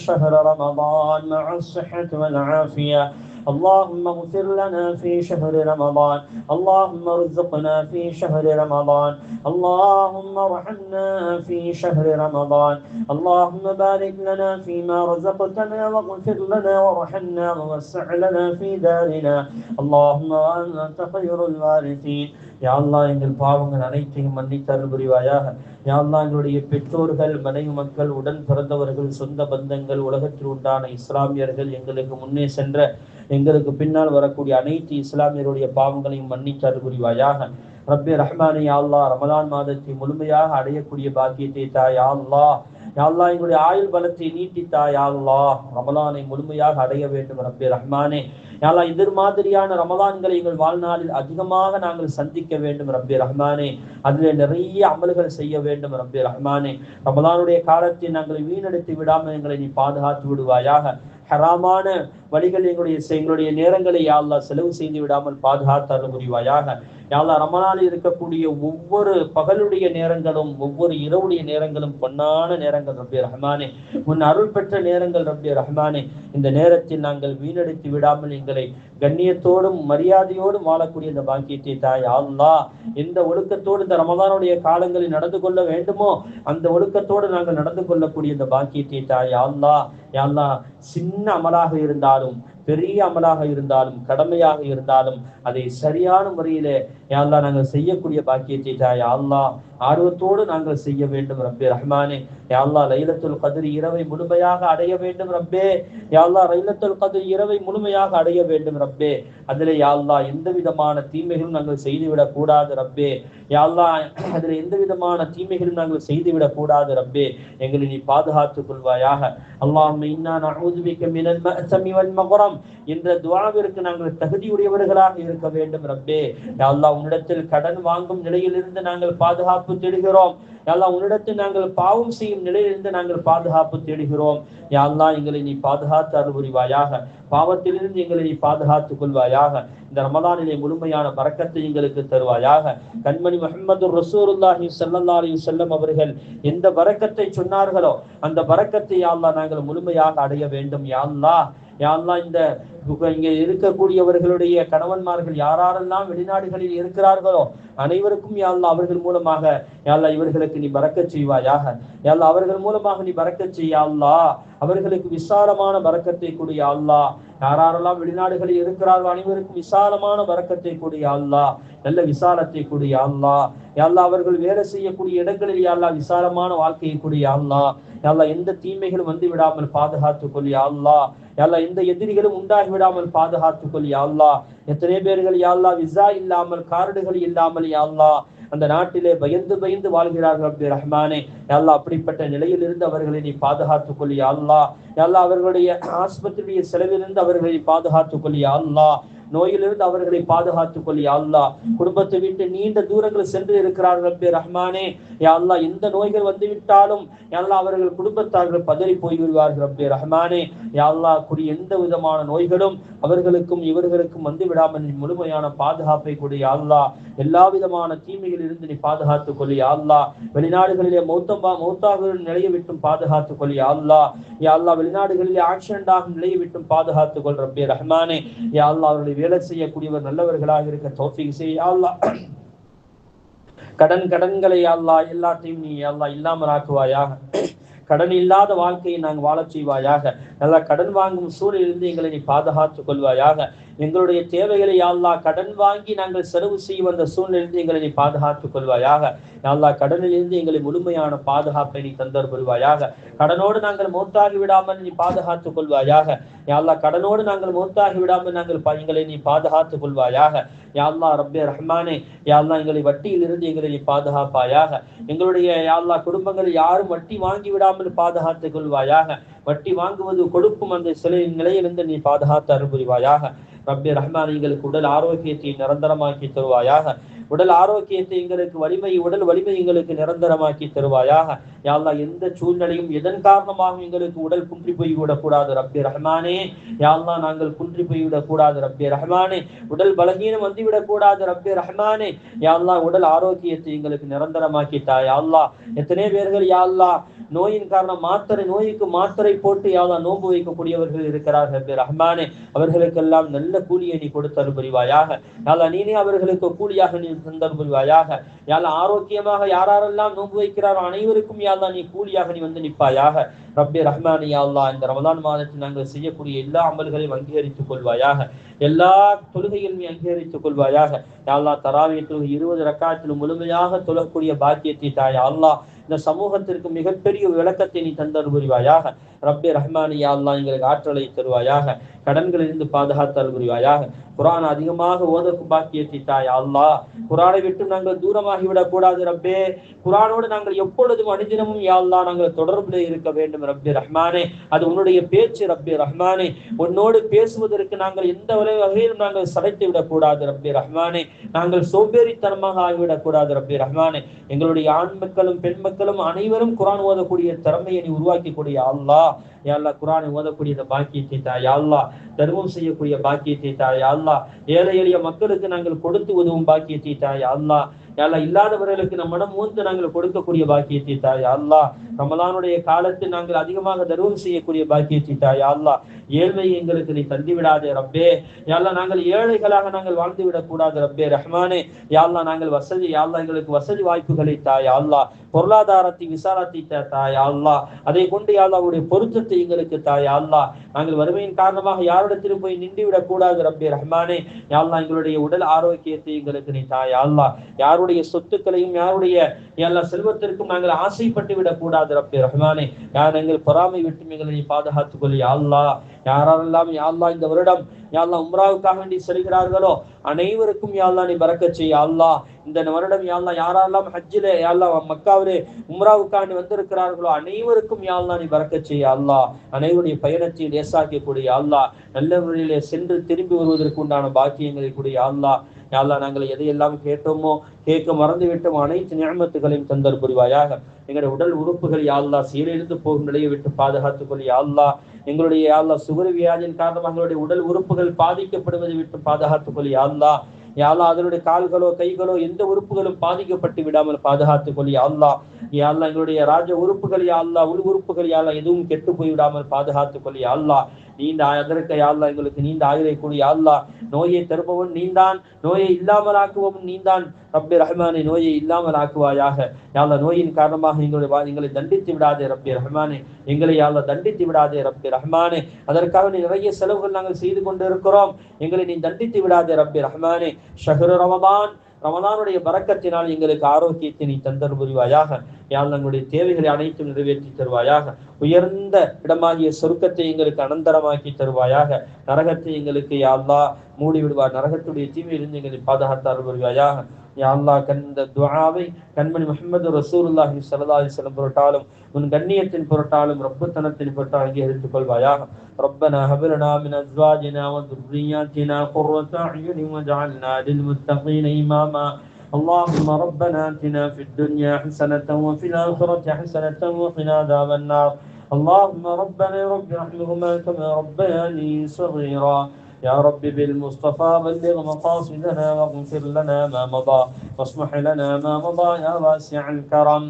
B: شهر رمضان مع الصحة والعافية. اللهم اغفر لنا في شهر رمضان. اللهم ارزقنا في شهر رمضان. اللهم ارحمنا في شهر رمضان. اللهم بارك لنا فيما رزقتنا واغفر لنا وارحمنا ووسع لنا في دارنا. اللهم وأنت خير الوارثين. யா அல்லாஹ் எங்கள் பாவங்கள் அனைத்தையும் மன்னித்து அருள் புரிவாயாக. யா அல்லாஹ் எங்களுடைய பெற்றோர்கள், மனைவி மக்கள், உடன் பிறந்தவர்கள், சொந்த பந்தங்கள், உலகத்தில் உண்டான இஸ்லாமியர்கள், எங்களுக்கு முன்னே சென்ற எங்களுக்கு பின்னால் வரக்கூடிய அனைத்து இஸ்லாமியருடைய பாவங்களையும் மன்னித்து அருள் புரிவாயாக. ரப்பே ரஹ்மானே, யா அல்லாஹ் ரமலான் மாதத்தை முழுமையாக அடையக்கூடிய பாக்கியத்தை தா. யா அல்லாஹ் எங்களுடைய ஆயுள் பலத்தை நீட்டித்தா. யா அல்லாஹ் ரமலானை முழுமையாக அடைய வேண்டும். ரப்பே ரஹ்மானே, யா அல்லாஹ் இது மாதிரியான ரமலான்களை எங்கள் வாழ்நாளில் அதிகமாக நாங்கள் சந்திக்க வேண்டும். ரப்பே ரஹ்மானே, அதில் நிறைய அமல்கள் செய்ய வேண்டும். ரப்பே ரஹ்மானே, ரமலானுடைய காலத்தை நாங்கள் வீணடித்து விடாமல் எங்களை நீ பாதுகாத்து விடுவாயாக. ஹராமான வழிகள் எங்களுடைய நேரங்களை யா அல்லாஹ் செலவு செய்து விடாமல் பாதுகாத்து அருள் புரிவாயாக. யா அல்லாஹ் ரமலானில் இருக்கக்கூடிய ஒவ்வொரு பகலுடைய நேரங்களும் ஒவ்வொரு இரவுடைய நேரங்களும் பொன்னான நேரங்கள். ரப்பே ரஹ்மானே, உன் அருள் பெற்ற நேரங்கள். ரப்பே ரஹ்மானே, இந்த நேரத்தில் நாங்கள் வீணடித்து விடாமல் எங்களை கண்ணியத்தோடும் மரியாதையோடும் வாழக்கூடிய இந்த பாக்கியத்தை தா. யா அல்லாஹ் எந்த ஒழுக்கத்தோடு இந்த ரமலானுடைய காலங்களில் நடந்து கொள்ள வேண்டுமோ அந்த ஒழுக்கத்தோடு நாங்கள் நடந்து கொள்ளக்கூடிய இந்த பாக்கியத்தை தா. யா அல்லாஹ் சின்ன அமலாக இருந்தாலும் பெரிய அமலாக இருந்தாலும் கடமையாக இருந்தாலும் அதை சரியான முறையிலே யா அல்லாஹ் நாங்கள் செய்யக்கூடிய பாக்கியத்தை தா. யா அல்லாஹ் ஆர்வத்தோடு நாங்கள் செய்ய வேண்டும். ரப்பே ரஹ்மானே, யா அல்லாஹ் லைலத்துல் கத்ர் இரவை முழுமையாக அடைய வேண்டும். ரப்பே யா அல்லாஹ் லைலத்துல் கத்ர் இரவை முழுமையாக அடைய வேண்டும். ரப்பே அதிலே யா அல்லாஹ் எந்த விதமான தீமைகளும் நாங்கள் செய்துவிடக் கூடாது. ரப்பே யா அல்லாஹ் அதில் எந்த விதமான தீமைகளும் நாங்கள் செய்துவிடக் கூடாது. ரப்பே எங்களை நீ பாதுகாத்துக் கொள்வாயாக. அல்லாஹும்ம இன்னா நஊது பிக மினல் மஅஸமி வல் மக்ரம் என்ற துஆவிற்கு நாங்கள் தகுதியுடையவர்களாக இருக்க வேண்டும். ரப்பே யா அல்லாஹ் உன்னிடத்தில் கடன் வாங்கும் நிலையிலிருந்து நாங்கள் பாதுகாப்பு தேடுகிறோம். யா அல்லாஹ் உன்னிடத்தில் நாங்கள் பாவம் செய்யும் நிலையிலிருந்து நாங்கள் பாதுகாப்பு தேடுகிறோம். யா அல்லாஹ் எங்களை நீ பாதுகாத்து அருள் புரிவாயாக. பாவத்திலிருந்து எங்களை நீ பாதுகாத்துக் கொள்வாயாக. இந்த ரமலானிலே முழுமையான பரக்கத்தை எங்களுக்கு தருவாயாக. கண்மணி முஹம்மது ரசூலுல்லாஹி ஸல்லல்லாஹு அலைஹி வஸல்லம் அவர்கள் எந்த பரக்கத்தை சொன்னார்களோ அந்த பரக்கத்தை யா அல்லாஹ் நாங்கள் முழுமையாக அடைய வேண்டும். யா அல்லாஹ் இந்த இங்கே இருக்கக்கூடியவர்களுடைய கணவன்மார்கள் யாரெல்லாம் வெளிநாடுகளில் இருக்கிறார்களோ அனைவருக்கும் யா அல்லாஹ் அவர்கள் மூலமாக யா அல்லாஹ் இவர்களுக்கு நீ பரக்கத் செய்வாயாக. யா அல்லாஹ் அவர்கள் மூலமாக நீ பரக்கத் செய்ய. யா அல்லாஹ் அவர்களுக்கு விசாலமான பரக்கத்தை கொடு. யா அல்லாஹ் யாரெல்லாம் வெளிநாடுகளில் இருக்கிறார்களோ அனைவருக்கும் விசாலமான பரக்கத்தை கொடு. யா அல்லாஹ் நல்ல விசாலத்தை கொடு. யா அல்லாஹ் அவர்கள் வேலை செய்யக்கூடிய இடங்களில் யா அல்லாஹ் விசாலமான வாழ்க்கையை கொடு. யா அல்லாஹ் எந்த தீமைகளும் வந்து விடாமல் பாதுகாத்துக் கொள். யா அல்லாஹ் யாழ்லா எந்த எதிரிகளும் உண்டாகி விடாமல் பாதுகாத்துக் கொள் யா அல்லாஹ். எத்தனை பேர்கள் யா அல்லாஹ் விசா இல்லாமல் கார்டுகள் இல்லாமல் யா அல்லாஹ் அந்த நாட்டிலே பயந்து பயந்து வாழ்கிறார்கள் ரப்பே ரஹ்மானே. யா அல்லாஹ் அப்படிப்பட்ட நிலையிலிருந்து அவர்களை நீ பாதுகாத்துக் கொள் யா அல்லாஹ். யா அல்லாஹ் அவர்களுடைய ஆஸ்பத்திரியுடைய செலவிலிருந்து அவர்களை பாதுகாத்துக் கொள் யா அல்லாஹ். நோயிலிருந்து அவர்களை பாதுகாத்துக் கொள் யா அல்லாஹ். குடும்பத்தை விட்டு நீண்ட தூரங்கள் சென்று இருக்கிறார்கள் ரப்பே ரஹ்மானே. யா அல்லாஹ் எந்த நோய்கள் வந்து விட்டாலும் யா அல்லாஹ் அவர்கள் குடும்பத்தார்கள் பதறி போய் விடுவார்கள் ரப்பே ரஹ்மானே. யா அல்லாஹ் கூடிய எந்த விதமான நோய்களும் அவர்களுக்கும் இவர்களுக்கும் வந்து விடாமல் நீ முழுமையான பாதுகாப்பை கொடு யா அல்லாஹ். எல்லா விதமான தீமைகளில் இருந்து நீ பாதுகாத்துக் கொள் யா அல்லாஹ். வெளிநாடுகளிலே மௌத்தாக நிலையை விட்டும் பாதுகாத்துக் கொள் யா அல்லாஹ். யா அல்லாஹ் வெளிநாடுகளிலே ஆக்சிடென்ட் ஆகும் நிலையை விட்டும் பாதுகாத்துக் கொள் ரப்பே ரஹ்மானே. யா அல்லாஹ் அவர்களை வேலை செய்யக்கூடியவர் நல்லவர்களாக இருக்க தௌஃபீக் செய் யா அல்லாஹ். கடன்களை யா அல்லாஹ் எல்லாத்தையும் நீ யா அல்லாஹ் இல்லாமல் ஆக்குவாயாக. கடன் இல்லாத வாழ்க்கையை நாங்கள் வாழச் செய்வாயாக. நல்லா கடன் வாங்கும் சூழலிலிருந்து எங்களை நீ பாதுகாத்துக் கொள்வாயாக. எங்களுடைய தேவைகளை யா அல்லாஹ் கடன் வாங்கி நாங்கள் செலவு செய்ய வந்த சூழ்நிலையிலிருந்து எங்களை நீ பாதுகாத்துக் கொள்வாயாக. யா அல்லாஹ் கடனிலிருந்து எங்களை முழுமையான பாதுகாப்பை நீ தந்தர் கொள்வாயாக. கடனோடு நாங்கள் மௌத்தாகி விடாமல் நீ பாதுகாத்துக் கொள்வாயாக. யா அல்லாஹ் கடனோடு நாங்கள் மௌத்தாகி விடாமல் நாங்கள் எங்களை நீ பாதுகாத்துக் கொள்வாயாக. யா அல்லாஹ் ரப்பே ரஹ்மானே. யா அல்லாஹ் எங்களை வட்டியிலிருந்து எங்களை நீ பாதுகாப்பாயாக. எங்களுடைய யா அல்லாஹ் குடும்பங்கள் யாரும் வட்டி வாங்கி விடாமல் பாதுகாத்துக் கொள்வாயாக. வட்டி வாங்குவது கொடுக்கும் அந்த சிலை நிலையிலிருந்து நீ பாதுகாத்து அருள்புரிவாயாக. ரப்பே ரஹ்மான் எங்களுக்கு உடல் ஆரோக்கியத்தை நிரந்தரமாக்கி தருவாயாக. உடல் ஆரோக்கியத்தை எங்களுக்கு உடல் வலிமை எங்களுக்கு நிரந்தரமாக்கி தருவாயாக. யா அல்லாஹ் எந்த சூழ்நிலையும் எதன் காரணமாகவும் எங்களுக்கு உடல் குன்றி போய்விடக் கூடாது ரப்பே ரஹ்மானே. யா அல்லாஹ் நாங்கள் குன்றி போய்விடக் கூடாது ரப்பே ரஹ்மானே. உடல் பலகீனம் வந்துவிடக் கூடாது ரப்பே ரஹ்மானே. யா அல்லாஹ் உடல் ஆரோக்கியத்தை எங்களுக்கு நிரந்தரமாக்கி தா யா அல்லாஹ். எத்தனை பேர்கள் யா அல்லாஹ் நோயின் காரணம் நோய்க்கு மாத்திரை போட்டு யா அல்லாஹ் நோன்பு வைக்கக்கூடியவர்கள் இருக்கிறார்கள் ரப்பே ரஹ்மானே. அவர்களுக்கெல்லாம் நல்ல கூலியை நீ கொடுத்தல் புரிவாயாக. யா அல்லாஹ் நீனே அவர்களுக்கு கூலியாக நீ தந்தல் புரிவாயாக. யா அல்லாஹ் ஆரோக்கியமாக யாரெல்லாம் நோன்பு வைக்கிறாரோ அனைவருக்கும் யா அல்லாஹ் நீ கூலியாக நீ வந்து நிற்பாயாக ரப்பே ரஹ்மானே. யா அல்லாஹ் இந்த ரமலான் மாதத்தில் நாங்கள் செய்யக்கூடிய எல்லா அமல்களையும் அங்கீகரித்துக் கொள்வாயாக. எல்லா தொழுகையும் நீ அங்கீகரித்துக் கொள்வாயாக. யா அல்லாஹ் தராவிய தொழுகை 20 ரக்காத்தில் முழுமையாக தொழக்கூடிய பாக்கியத்தை தா யா அல்லாஹ். இந்த சமூகத்திற்கு மிகப்பெரிய விளக்கத்தை நீ தந்தல் புரிவாயாக ரப்பே ரஹ்மானே. யா அல்லாஹ் எங்களுக்கு ஆற்றலை தருவாயாக. கடன்களிலிருந்து பாதுகாத்தல் புரிவாயாக. குர்ஆன் அதிகமாக ஓதக்கும் பாக்கியத்தை தா யா அல்லாஹ். குர்ஆனை விட்டு நாங்கள் தூரமாகிவிடக் கூடாது ரப்பே. குர்ஆனோடு நாங்கள் எப்பொழுதும் அனுதினமும் யா அல்லாஹ் நாங்கள் தொடர்பிலே இருக்க வேண்டும் ரப்பே ரஹ்மானே. அது உன்னுடைய பேச்சு ரப்பே ரஹ்மானே. உன்னோடு பேசுவதற்கு நாங்கள் எந்த வகையிலும் நாங்கள் சளைத்து விடக்கூடாது ரப்பே ரஹ்மானே. நாங்கள் சோம்பேறித்தனமாக ஆகிவிடக் கூடாது ரப்பே ரஹ்மானே. எங்களுடைய ஆண் மக்களும் பெண் மக்களும் அனைவரும் குர்ஆன் ஓதக்கூடிய திறமையை நீ உருவாக்கி கொடு யா அல்லாஹ். யா அல்லாஹ் குர்ஆனை ஓதக்கூடிய பாக்கியத்தை தா யா அல்லாஹ். தர்மம் செய்யக்கூடிய பாக்கியத்தை தா யா அல்லாஹ். ஏழை எளிய மக்களுக்கு நாங்கள் கொடுத்து உதவும் பாக்கியத்தை தா யா அல்லாஹ். யா அல்லாஹ் இல்லாதவர்களுக்கு நம்மிடம் மூந்து நாங்கள் கொடுக்கக்கூடிய பாக்கியத்தை தா யா அல்லாஹ். ரமலானுடைய காலத்தில் நாங்கள் அதிகமாக தர்மம் செய்யக்கூடிய பாக்கியத்தை தா யா அல்லாஹ். ஏழ்மையை எங்களுக்கு நீ தந்து விடாதே ரப்பே. யா அல்லாஹ் நாங்கள் ஏழைகளாக நாங்கள் வாழ்ந்து விடக் கூடாது ரப்பே ரஹ்மானே. யா அல்லாஹ் நாங்கள் யா அல்லாஹ் எங்களுக்கு வசதி வாய்ப்புகளை தா யா அல்லாஹ். பொருளாதாரத்தை விசாலத்தை தா யா அல்லாஹ். அதை கொண்டு யா அல்லாஹ் உடைய பொருத்தத்தை எங்களுக்கு தா யா அல்லாஹ். நாங்கள் வறுமையின் காரணமாக யாரிடத்திலும் போய் நின்று விடக் கூடாது ரப்பே ரஹ்மானே. யா அல்லாஹ் எங்களுடைய உடல் ஆரோக்கியத்தை எங்களுக்கு நீ தா யா அல்லாஹ். யாருடைய சொத்துக்களையும் யாருடைய யா அல்லாஹ் செல்வத்திற்கும் நாங்கள் ஆசைப்பட்டு விடக் கூடாது ரப்பே ரஹ்மானே. யார் எங்கள் பொறாமை விட்டு எங்களை நீ பாதுகாத்துக் கொள் யா அல்லாஹ். யாரெல்லாம் யா அல்லாஹ் இந்த வருடம் யா அல்லாஹ் உம்ராவுக்காக வேண்டி செல்கிறார்களோ அனைவருக்கும் யா அல்லாஹ் நீ பரக்கத் செய் யா அல்லாஹ். இந்த வருடம் யா அல்லாஹ் யாரெல்லாம் ஹஜ்ஜிலே யா அல்லாஹ் மக்காவிலே உம்ராவுக்காக வந்திருக்கிறார்களோ அனைவருக்கும் யா அல்லாஹ் நீ பரக்கத் செய் யா அல்லாஹ். அனைவருடைய பயணத்தை லேசாக்கி கொடு யா அல்லாஹ். நல்ல முறையிலே சென்று திரும்பி வருவதற்கு உண்டான பாக்கியங்களை கொடு யா அல்லாஹ். யா அல்லாஹ் நாங்கள் எதையெல்லாம் கேட்டோமோ கேட்க மறந்து விட்டோமோ அனைத்து நிஅமத்துகளையும் தந்தல் புரிவாயாக. எங்களுடைய உடல் உறுப்புகள் யா அல்லாஹ் சீரழிந்து போகும் நிலையை விட்டு பாதுகாத்துக் கொள் யா அல்லாஹ். எங்களுடைய யா அல்லாஹ் சுகர் வியாதியின் காரணமாக எங்களுடைய உடல் உறுப்புகள் பாதிக்கப்படுவதை விட்டு பாதுகாத்துக் கொள் யா அல்லாஹ். யா அல்லாஹ் அதனுடைய கால்களோ கைகளோ எந்த உறுப்புகளும் பாதிக்கப்பட்டு விடாமல் பாதுகாத்துக் கொள் யா அல்லாஹ். யா அல்லாஹ் எங்களுடைய ராஜ உறுப்புகள் யா அல்லாஹ் உள் உறுப்புகள் யா அல்லாஹ் எதுவும் கெட்டு போய் விடாமல் பாதுகாத்துக் கொள் யா அல்லாஹ். நீண்ட அதற்கு யா அல்லாஹ் எங்களுக்கு நீண்ட ஆயுளை கொடு யா அல்லாஹ். நோயை தருபவன் நீந்தான், நோயை இல்லாமல் ஆக்குபவன் நீந்தான் ரப்பே ரஹ்மானே. நோயை இல்லாமல் ஆக்குவாயாக யா அல்லாஹ். நோயின் காரணமாக எங்களை தண்டித்து விடாதே ரப்பே ரஹ்மானே. எங்களை யா அல்லாஹ் தண்டித்து விடாதே ரப்பே ரஹ்மானே. அதற்காக நீ நிறைய செலவுகள் நாங்கள் செய்து கொண்டு இருக்கிறோம். எங்களை நீ தண்டித்து விடாதே ரப்பே ரஹ்மானே. ஷஹ்ரு ரமலான், ரமலானுடைய பரக்கத்தினால் எங்களுக்கு ஆரோக்கியத்தை நீ தந்தர் புரிவாயாக யா அல்லாஹ். எங்களுடைய தேவைகளை அனைத்தும் நிறைவேற்றி தருவாயாக. உயர்ந்த இடமாகிய சொர்க்கத்தை எங்களுக்கு அனந்தரமாக்கி தருவாயாக. நரகத்தை எங்களுக்கு யா அல்லாஹ் மூடி விடுவார். நரகத்துடைய தீமையிலிருந்து எங்களை பாதுகாத்து அருள் புரிவாயாக. யா அல்லாஹ் இந்த துஆவை கண்மணி முஹம்மது ரசூலுல்லாஹி ஸல்லல்லாஹு அலைஹி வஸல்லம் பொருட்டாலும் உன் கண்ணியத்தின் பொருட்டாலும் ரப்புத்தனத்தின் பொருட்டாலும் அங்கீகரித்துக் கொள்வாயாக. ربنا هب لنا من ازواجنا وذرياتنا قرة اعين واجعلنا للمتقين اماما. اللهم ربنا اتنا في الدنيا حسنة وفي الآخرة حسنة وقنا عذاب النار. اللهم ربنا رب ارحمهما كما ربياني صغيرا. يا رب بالمصطفى بلغ مقاصدنا واغفر لنا ما مضى واصلح لنا ما مضى يا واسع الكرم.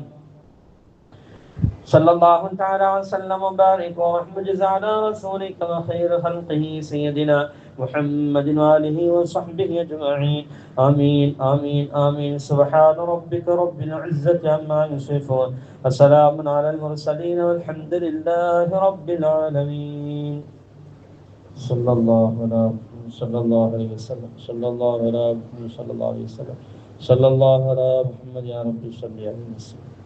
B: صلى الله تعالى وسلم وبارك ورحمة جزا على رسولك وخير خلقه سيدنا محمد وآله وصحبه أجمعين. آمين آمين آمين. سبحان ربك رب العزة عما يصفون وسلام على المرسلين والحمد لله رب العالمين. صلى الله عليه وسلم صلى الله عليه وسلم صلى الله عليه وسلم صلى الله على محمد يا رب صل عليه وسلم.